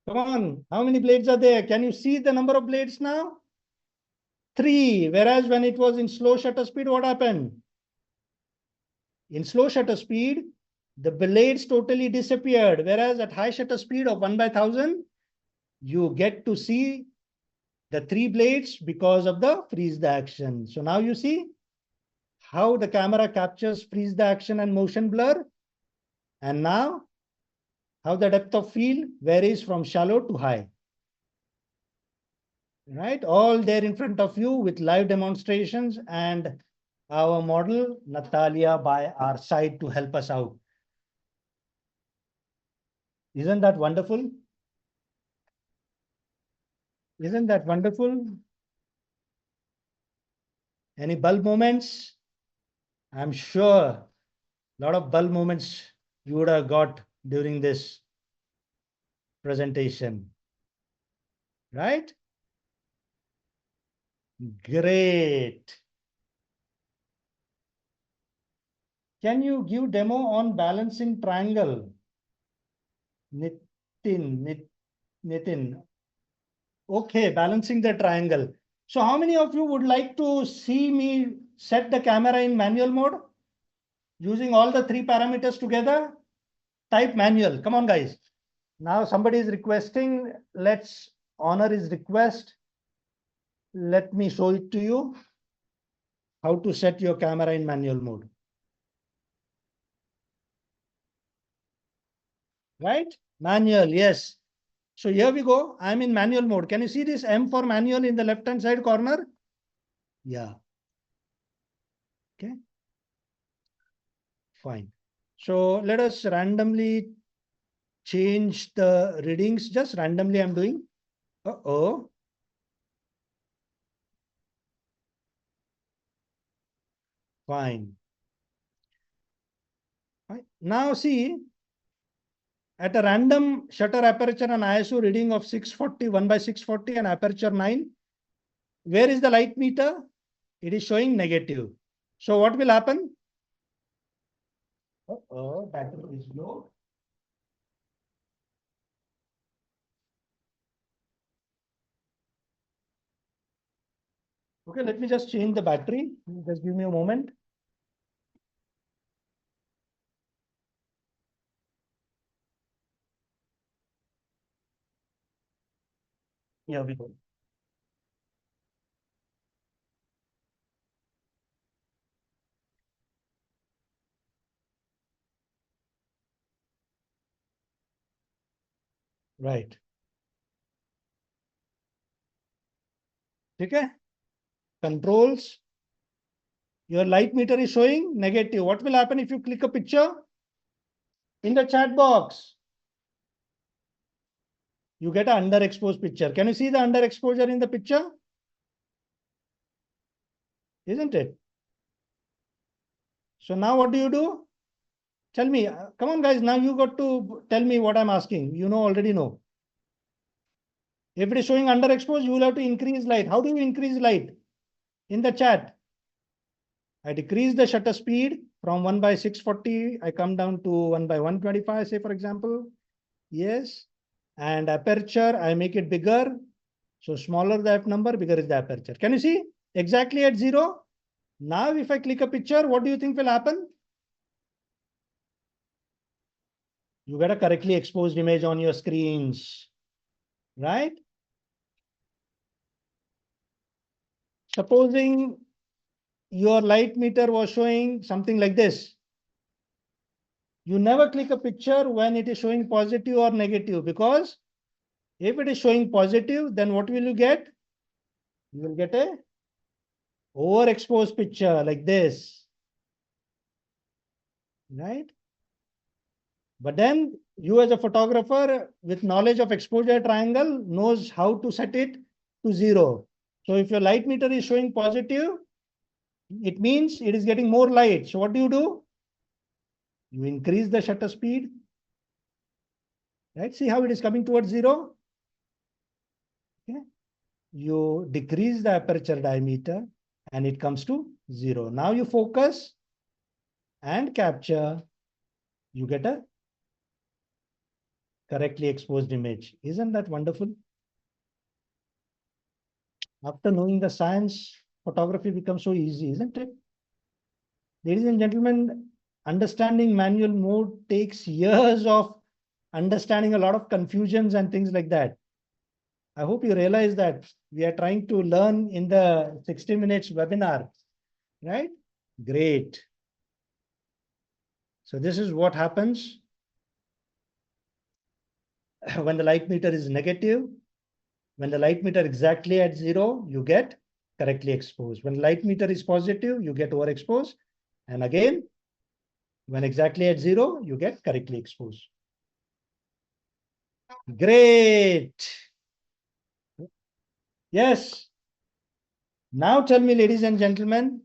Come on, how many blades are there? Can you see the number of blades now? 3. Whereas when it was in slow shutter speed, what happened? In slow shutter speed, the blades totally disappeared. Whereas at high shutter speed of 1/1000, you get to see the 3 blades because of the freeze the action. So now you see how the camera captures freeze the action and motion blur. And now how the depth of field varies from shallow to high. Right? All there in front of you with live demonstrations and our model, Natalia, by our side to help us out. Isn't that wonderful? Isn't that wonderful? Any bulb moments? I'm sure a lot of bulb moments you would have got during this presentation. Right? Great. Can you give demo on balancing triangle? Nitin. Okay, balancing the triangle. So how many of you would like to see me set the camera in manual mode using all the 3 parameters together? Type manual. Come on, guys. Now somebody is requesting. Let's honor his request. Let me show it to you. How to set your camera in manual mode. Right? Manual, yes. So here we go. I'm in manual mode. Can you see this M for manual in the left-hand side corner? Yeah. Okay. Fine. So let us randomly change the readings. Just randomly I'm doing. Uh-oh. Fine. Fine. Now see, at a random shutter aperture and ISO reading of 640, 1/640 and aperture 9, where is the light meter? It is showing negative. So what will happen? Uh-oh, battery is low. Okay, let me just change the battery. Just give me a moment. Here we go. Right. Okay. Controls. Your light meter is showing negative. What will happen if you click a picture in the chat box? You get an underexposed picture. Can you see the underexposure in the picture? Isn't it? So now what do? Tell me. Come on, guys. Now you got to tell me what I'm asking. You know, already know. If it is showing underexposed, you will have to increase light. How do you increase light? In the chat. I decrease the shutter speed from 1/640. I come down to 1/125, say, for example. Yes. And aperture, I make it bigger. So smaller the f number, bigger is the aperture. Can you see? Exactly at 0. Now, if I click a picture, what do you think will happen? You get a correctly exposed image on your screens, right? Supposing your light meter was showing something like this. You never click a picture when it is showing positive or negative, because if it is showing positive, then what will you get? You will get a overexposed picture like this, right? But then you as a photographer with knowledge of exposure triangle knows how to set it to 0. So if your light meter is showing positive, it means it is getting more light. So what do? You increase the shutter speed, right? See how it is coming towards 0? Okay. You decrease the aperture diameter and it comes to 0. Now you focus and capture, you get a correctly exposed image. Isn't that wonderful? After knowing the science, photography becomes so easy, isn't it? Ladies and gentlemen, understanding manual mode takes years of understanding a lot of confusions and things like that. I hope you realize that we are trying to learn in the 60 minutes webinar, right? Great. So this is what happens when the light meter is negative. When the light meter exactly at 0, you get correctly exposed. When light meter is positive, you get overexposed. And again, when exactly at 0, you get correctly exposed. Great. Yes. Now tell me, ladies and gentlemen,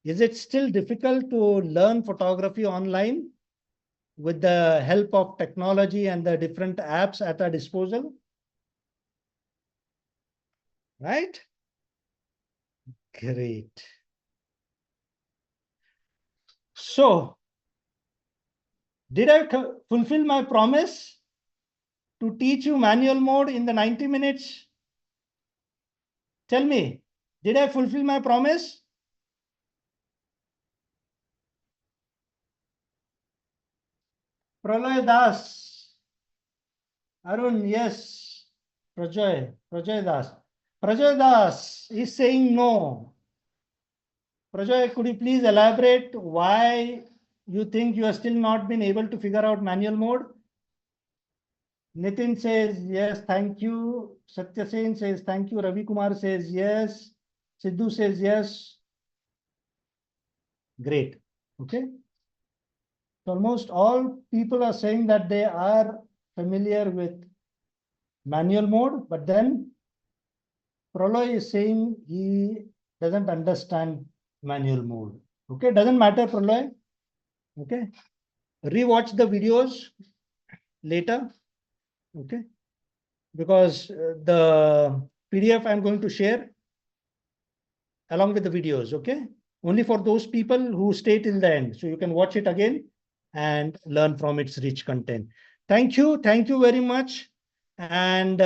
is it still difficult to learn photography online with the help of technology and the different apps at our disposal? Right? Great. So, did I fulfill my promise to teach you manual mode in the 90 minutes? Tell me, did I fulfill my promise? Pralay Das. Arun, yes. Prajay Das. Prajay Das is saying no. Prajay, could you please elaborate why you think you have still not been able to figure out manual mode? Nitin says yes, thank you. Satya Sen says thank you. Ravi Kumar says yes. Sidhu says yes. Great. Okay. So almost all people are saying that they are familiar with manual mode, but then Praloy is saying he doesn't understand manual mode. Okay, doesn't matter, Praloy. Okay, rewatch the videos later. Okay, because the PDF I'm going to share along with the videos. Okay, only for those people who stay till the end. So you can watch it again and learn from its rich content. Thank you. Thank you very much. And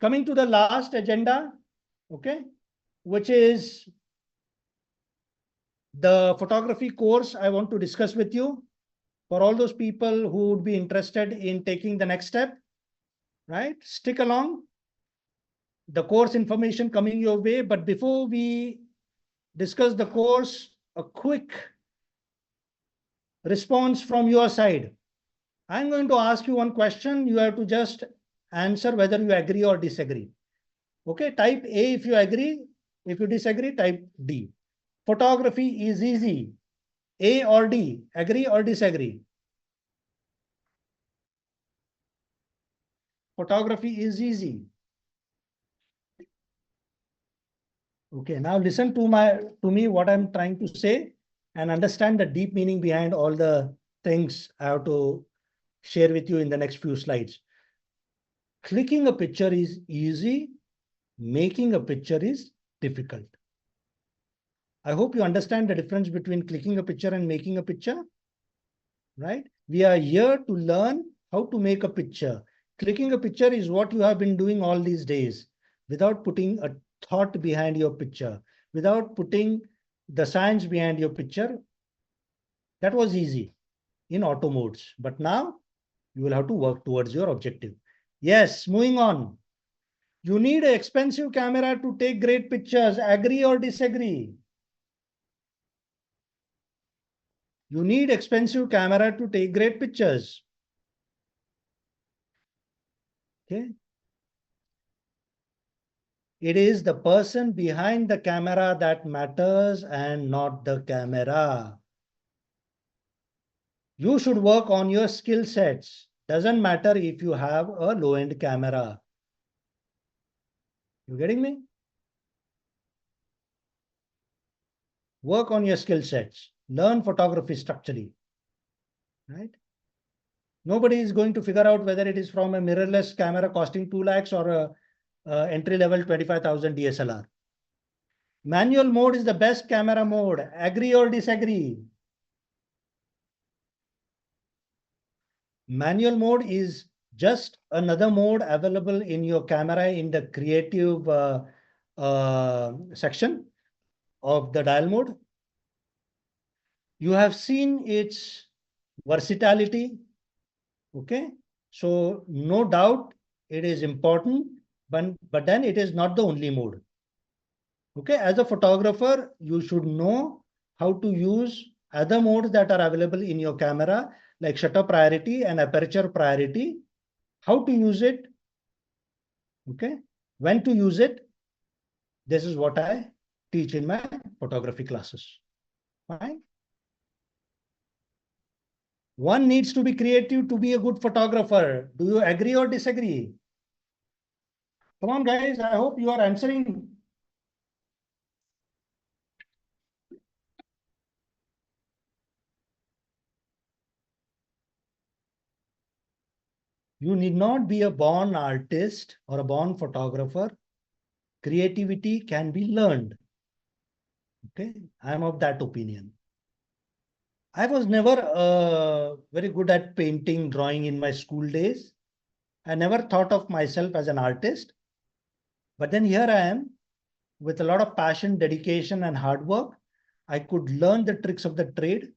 coming to the last agenda, okay, which is the photography course I want to discuss with you for all those people who would be interested in taking the next step, right? Stick along. The course information coming your way. But before we discuss the course, a quick response from your side. I'm going to ask you one question. You have to just answer whether you agree or disagree. Okay, type A if you agree. If you disagree, type D. Photography is easy. A or D, agree or disagree? Photography is easy. Okay, now listen to me what I'm trying to say and understand the deep meaning behind all the things I have to share with you in the next few slides. Clicking a picture is easy, making a picture is difficult. I hope you understand the difference between clicking a picture and making a picture, right? We are here to learn how to make a picture. Clicking a picture is what you have been doing all these days without putting a thought behind your picture, without putting the science behind your picture. That was easy in auto modes, but now you will have to work towards your objective. Yes, moving on. You need an expensive camera to take great pictures. Agree or disagree? You need expensive camera to take great pictures. Okay. It is the person behind the camera that matters and not the camera. You should work on your skill sets. Doesn't matter if you have a low-end camera. You getting me? Work on your skill sets. Learn photography structurally. Right? Nobody is going to figure out whether it is from a mirrorless camera costing 2 lakhs or a entry-level 25,000 DSLR. Manual mode is the best camera mode. Agree or disagree? Manual mode is just another mode available in your camera in the creative section of the dial mode. You have seen its versatility. Okay. So no doubt it is important, but then it is not the only mode. Okay. As a photographer, you should know how to use other modes that are available in your camera, like shutter priority and aperture priority. How to use it, okay, when to use it. This is what I teach in my photography classes. Fine. One needs to be creative to be a good photographer. Do you agree or disagree? Come on, guys. I hope you are answering. You need not be a born artist or a born photographer. Creativity can be learned. Okay, I am of that opinion. I was never very good at painting, drawing in my school days. I never thought of myself as an artist. But then here I am with a lot of passion, dedication, and hard work. I could learn the tricks of the trade,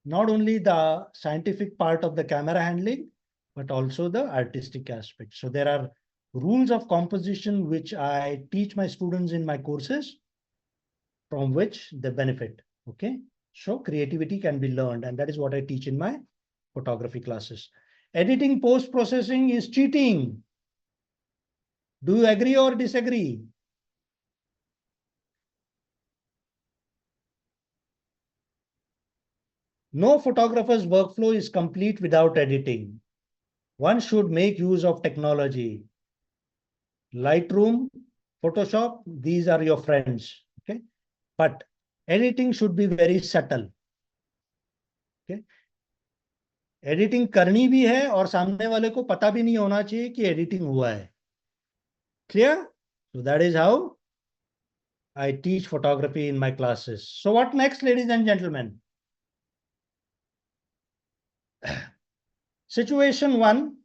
not only the scientific part of the camera handling, but also the artistic aspect. So there are rules of composition which I teach my students in my courses, from which they benefit. Okay. So creativity can be learned, and that is what I teach in my photography classes. Editing post-processing is cheating. Do you agree or disagree? No photographer's workflow is complete without editing. One should make use of technology. Lightroom, Photoshop, these are your friends. Okay. But editing should be very subtle. Okay. Editing करनी भी है और सामने वाले को पता भी नहीं होना चाहिए कि एडिटिंग हुआ है. Clear? So that is how I teach photography in my classes. So what next, ladies and gentlemen? Situation 1,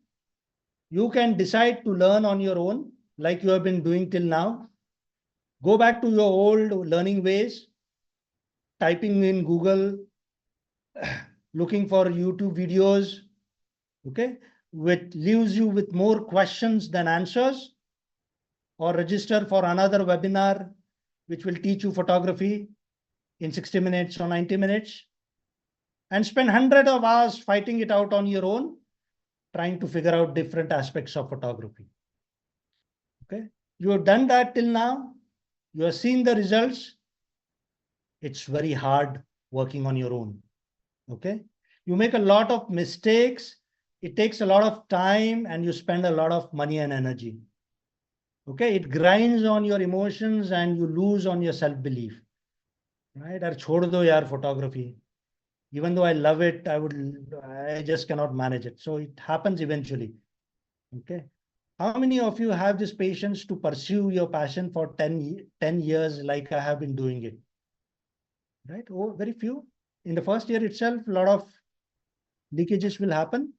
you can decide to learn on your own like you have been doing till now. Go back to your old learning ways, typing in Google, looking for YouTube videos, okay, which leaves you with more questions than answers, or register for another webinar which will teach you photography in 60 minutes or 90 minutes, and spend hundreds of hours fighting it out on your own, trying to figure out different aspects of photography. Okay, you have done that till now. You have seen the results. It's very hard working on your own. Okay, you make a lot of mistakes. It takes a lot of time and you spend a lot of money and energy. Okay, it grinds on your emotions and you lose on your self-belief. Right? Or chhod do yaar photography. Even though I love it, I just cannot manage it. So it happens eventually. Okay. How many of you have this patience to pursue your passion for 10 years like I have been doing it? Right? Oh, very few. In the first year itself, a lot of leakages will happen.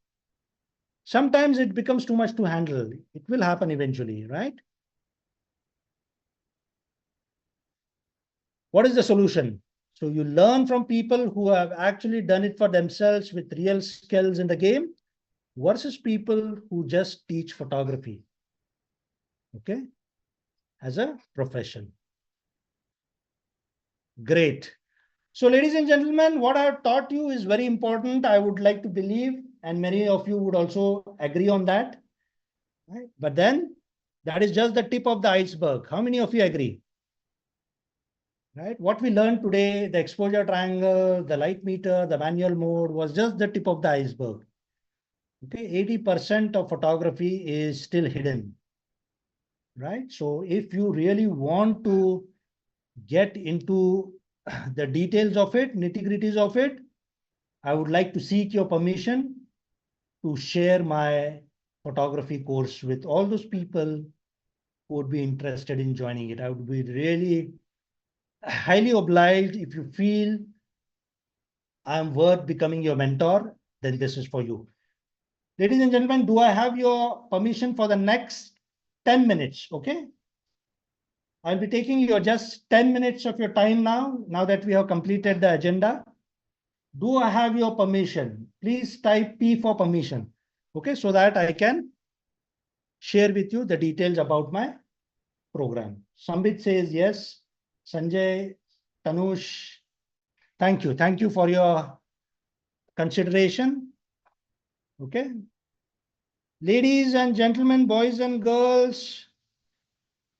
Sometimes it becomes too much to handle. It will happen eventually, right? What is the solution? So you learn from people who have actually done it for themselves with real skills in the game versus people who just teach photography, okay, as a profession. Great. So ladies and gentlemen, what I have taught you is very important. I would like to believe, and many of you would also agree on that. Right? But then that is just the tip of the iceberg. How many of you agree? Right? What we learned today, the exposure triangle, the light meter, the manual mode was just the tip of the iceberg. Okay, 80% of photography is still hidden. Right? So if you really want to get into the details of it, nitty-gritties of it, I would like to seek your permission to share my photography course with all those people who would be interested in joining it. I would be really highly obliged. If you feel I'm worth becoming your mentor, then this is for you. Ladies and gentlemen, do I have your permission for the next 10 minutes? Okay. I'll be taking your just 10 minutes of your time now that we have completed the agenda. Do I have your permission? Please type P for permission. Okay, so that I can share with you the details about my program. Sambit says yes. Sanjay, Tanush, thank you. Thank you for your consideration. Okay. Ladies and gentlemen, boys and girls,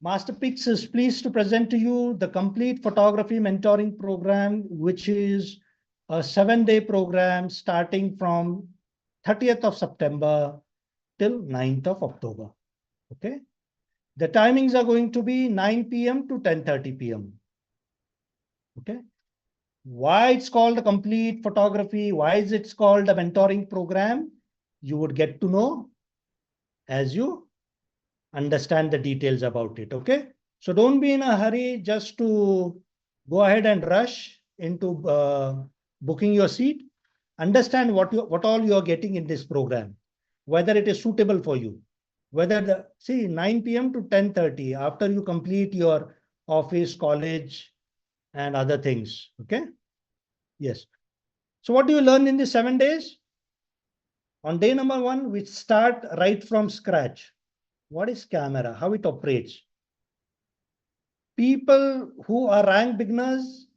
Masterpix is pleased to present to you the complete photography mentoring program, which is a 7-day program starting from 30th of September till 9th of October. Okay. The timings are going to be 9 p.m. to 10:30 p.m. Okay. Why it's called a complete photography? Why is it called a mentoring program? You would get to know as you understand the details about it. Okay. So don't be in a hurry just to go ahead and rush into booking your seat. Understand what all you are getting in this program, whether it is suitable for you, whether 9 p.m. to 10:30 after you complete your office, college, and other things. Okay. Yes. So what do you learn in these 7 days? On day number 1, we start right from scratch. What is camera? How it operates? People who are rank beginners,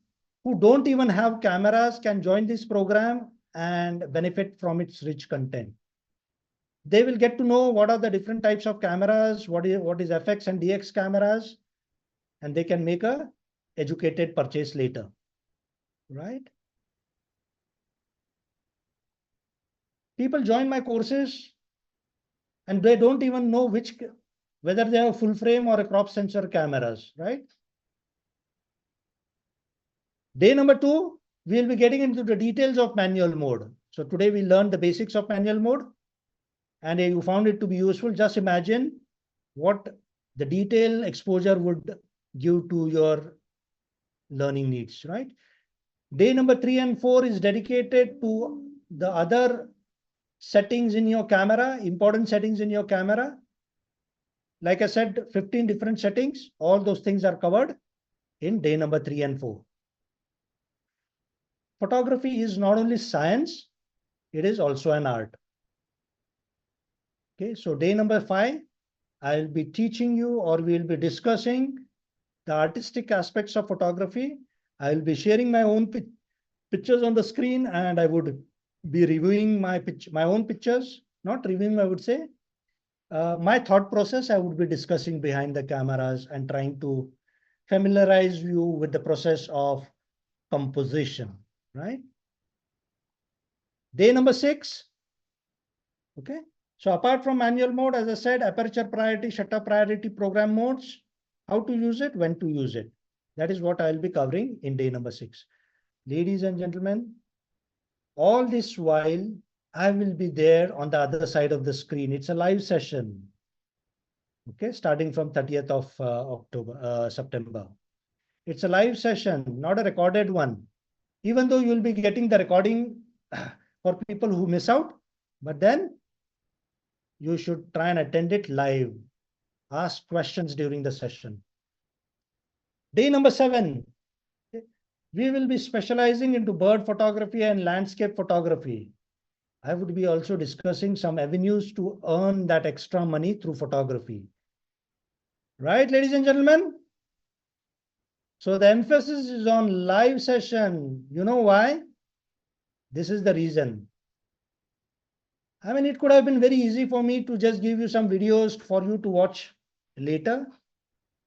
who don't even have cameras, can join this program and benefit from its rich content. They will get to know what are the different types of cameras, what is FX and DX cameras, and they can make a educated purchase later, right? People join my courses and they don't even know whether they have full frame or a crop sensor cameras, right? Day number 2, we'll be getting into the details of manual mode. So today we learned the basics of manual mode, and you found it to be useful. Just imagine what the detail exposure would give to your learning needs, right? Day number 3 and 4 is dedicated to the other settings in your camera, important settings in your camera. Like I said, 15 different settings. All those things are covered in day number 3 and 4. Photography is not only science, it is also an art. Okay, so day number 5, I'll be teaching you, or we'll be discussing the artistic aspects of photography. I'll be sharing my own pictures on the screen, and I would be reviewing my own pictures, not reviewing, I would say. My thought process, I would be discussing behind the cameras and trying to familiarize you with the process of composition, right? Day number 6. Okay. So apart from manual mode, as I said, aperture priority, shutter priority, program modes, how to use it, when to use it. That is what I'll be covering in day number 6. Ladies and gentlemen, all this while, I will be there on the other side of the screen. It's a live session. Okay, starting from 30th of September. It's a live session, not a recorded one. Even though you will be getting the recording for people who miss out, but then you should try and attend it live. Ask questions during the session. Day number 7, we will be specializing into bird photography and landscape photography. I would be also discussing some avenues to earn that extra money through photography. Right, ladies and gentlemen? So the emphasis is on live session. You know why? This is the reason. I mean, it could have been very easy for me to just give you some videos for you to watch later.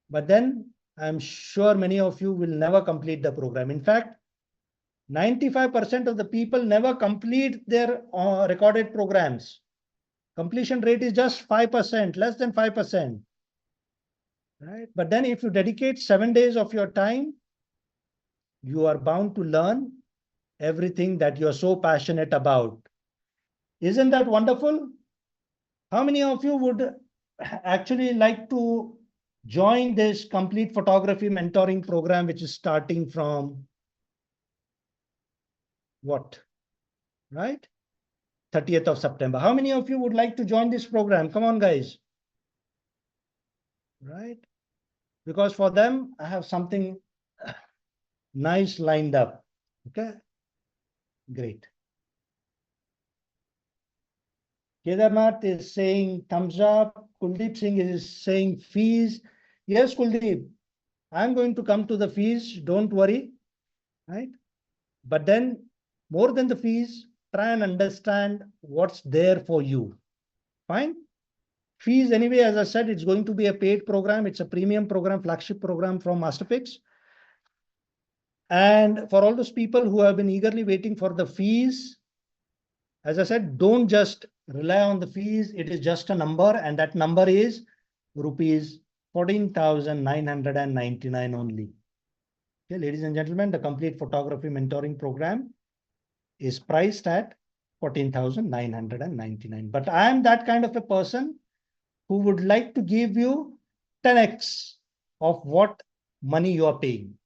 But then I'm sure many of you will never complete the program. In fact, 95% of the people never complete their recorded programs. Completion rate is just 5%, less than 5%. Right? But then if you dedicate 7 days of your time, you are bound to learn everything that you're so passionate about. Isn't that wonderful? How many of you would actually like to join this complete photography mentoring program, which is starting from what? Right? 30th of September. How many of you would like to join this program? Come on, guys. Right? Because for them, I have something nice lined up. Okay? Great. Kedarnath is saying thumbs up. Kuldeep Singh is saying fees. Yes, Kuldeep, I'm going to come to the fees. Don't worry. Right? But then more than the fees, try and understand what's there for you. Fine? Fees, anyway, as I said, it's going to be a paid program. It's a premium program, flagship program from Masterpix. And for all those people who have been eagerly waiting for the fees, as I said, don't just rely on the fees. It is just a number, and that number is rupees 14,999 only. Okay, ladies and gentlemen, the complete photography mentoring program is priced at 14,999. But I am that kind of a person who would like to give you 10x of what money you are paying.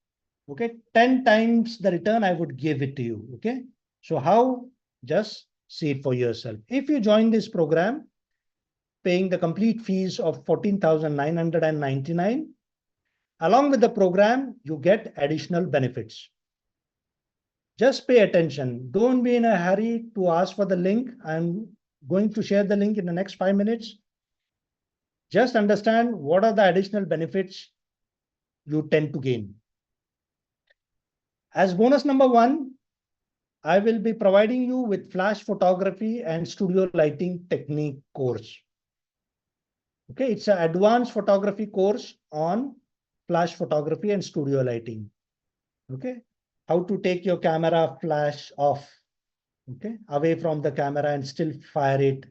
Okay, 10 times the return I would give it to you. Okay, so how? Just see it for yourself. If you join this program, paying the complete fees of 14,999, along with the program, you get additional benefits. Just pay attention. Don't be in a hurry to ask for the link. I'm going to share the link in the next 5 minutes. Just understand what are the additional benefits you tend to gain. As bonus number 1, I will be providing you with flash photography and studio lighting technique course. Okay, it's an advanced photography course on flash photography and studio lighting. Okay, how to take your camera flash off, okay, away from the camera and still fire it.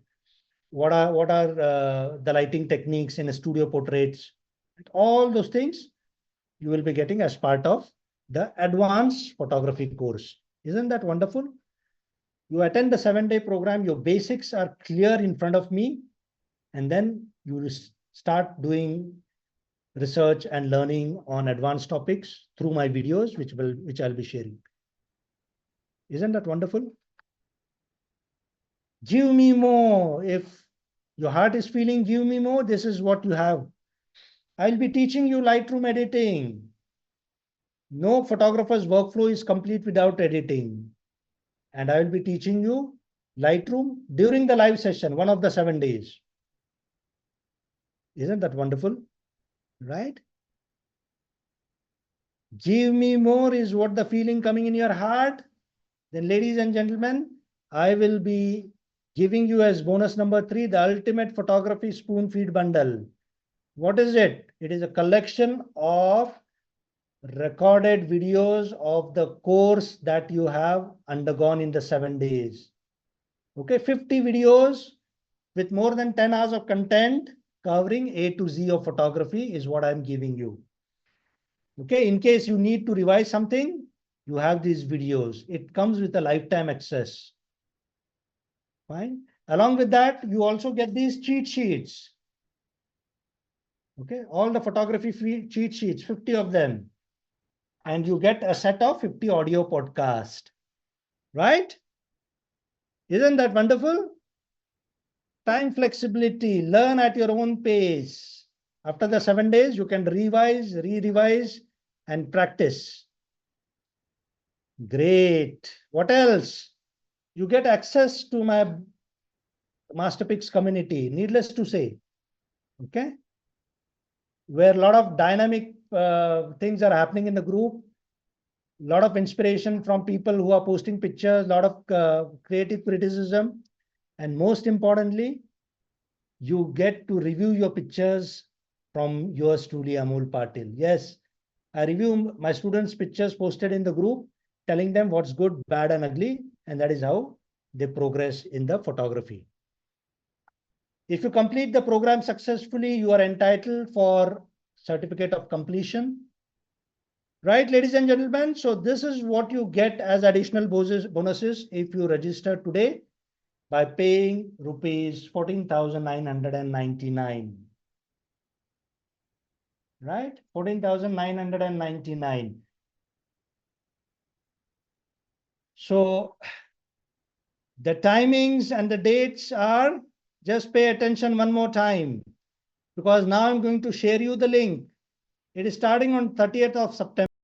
What are the lighting techniques in a studio portraits? All those things you will be getting as part of the advanced photography course. Isn't that wonderful? You attend the 7-day program, your basics are clear in front of me, and then you will start doing research and learning on advanced topics through my videos, which I'll be sharing. Isn't that wonderful? Give me more. If your heart is feeling give me more, this is what you have. I'll be teaching you Lightroom editing. No photographer's workflow is complete without editing. And I will be teaching you Lightroom during the live session, one of the 7 days. Isn't that wonderful? Right? Give me more is what the feeling coming in your heart. Then, ladies and gentlemen, I will be giving you as bonus number 3, the ultimate photography spoon feed bundle. What is it? It is a collection of recorded videos of the course that you have undergone in the 7 days. Okay, 50 videos with more than 10 hours of content covering A to Z of photography is what I'm giving you. Okay, in case you need to revise something, you have these videos. It comes with a lifetime access. Fine. Along with that, you also get these cheat sheets. Okay, all the photography cheat sheets, 50 of them. And you get a set of 50 audio podcasts. Right? Isn't that wonderful? Time flexibility, learn at your own pace. After the 7 days, you can revise, re-revise, and practice. Great. What else? You get access to my Masterpix community, needless to say. Okay? Where a lot of dynamic things are happening in the group. A lot of inspiration from people who are posting pictures, a lot of creative criticism. And most importantly, you get to review your pictures from yours truly, Amol Patil. Yes, I review my students' pictures posted in the group, telling them what's good, bad, and ugly, and that is how they progress in the photography. If you complete the program successfully, you are entitled for certificate of completion. Right, ladies and gentlemen? So this is what you get as additional bonuses if you register today by paying rupees 14,999. Right? 14,999. So the timings and the dates are, just pay attention one more time, because now I'm going to share you the link. It is starting on 30th of September.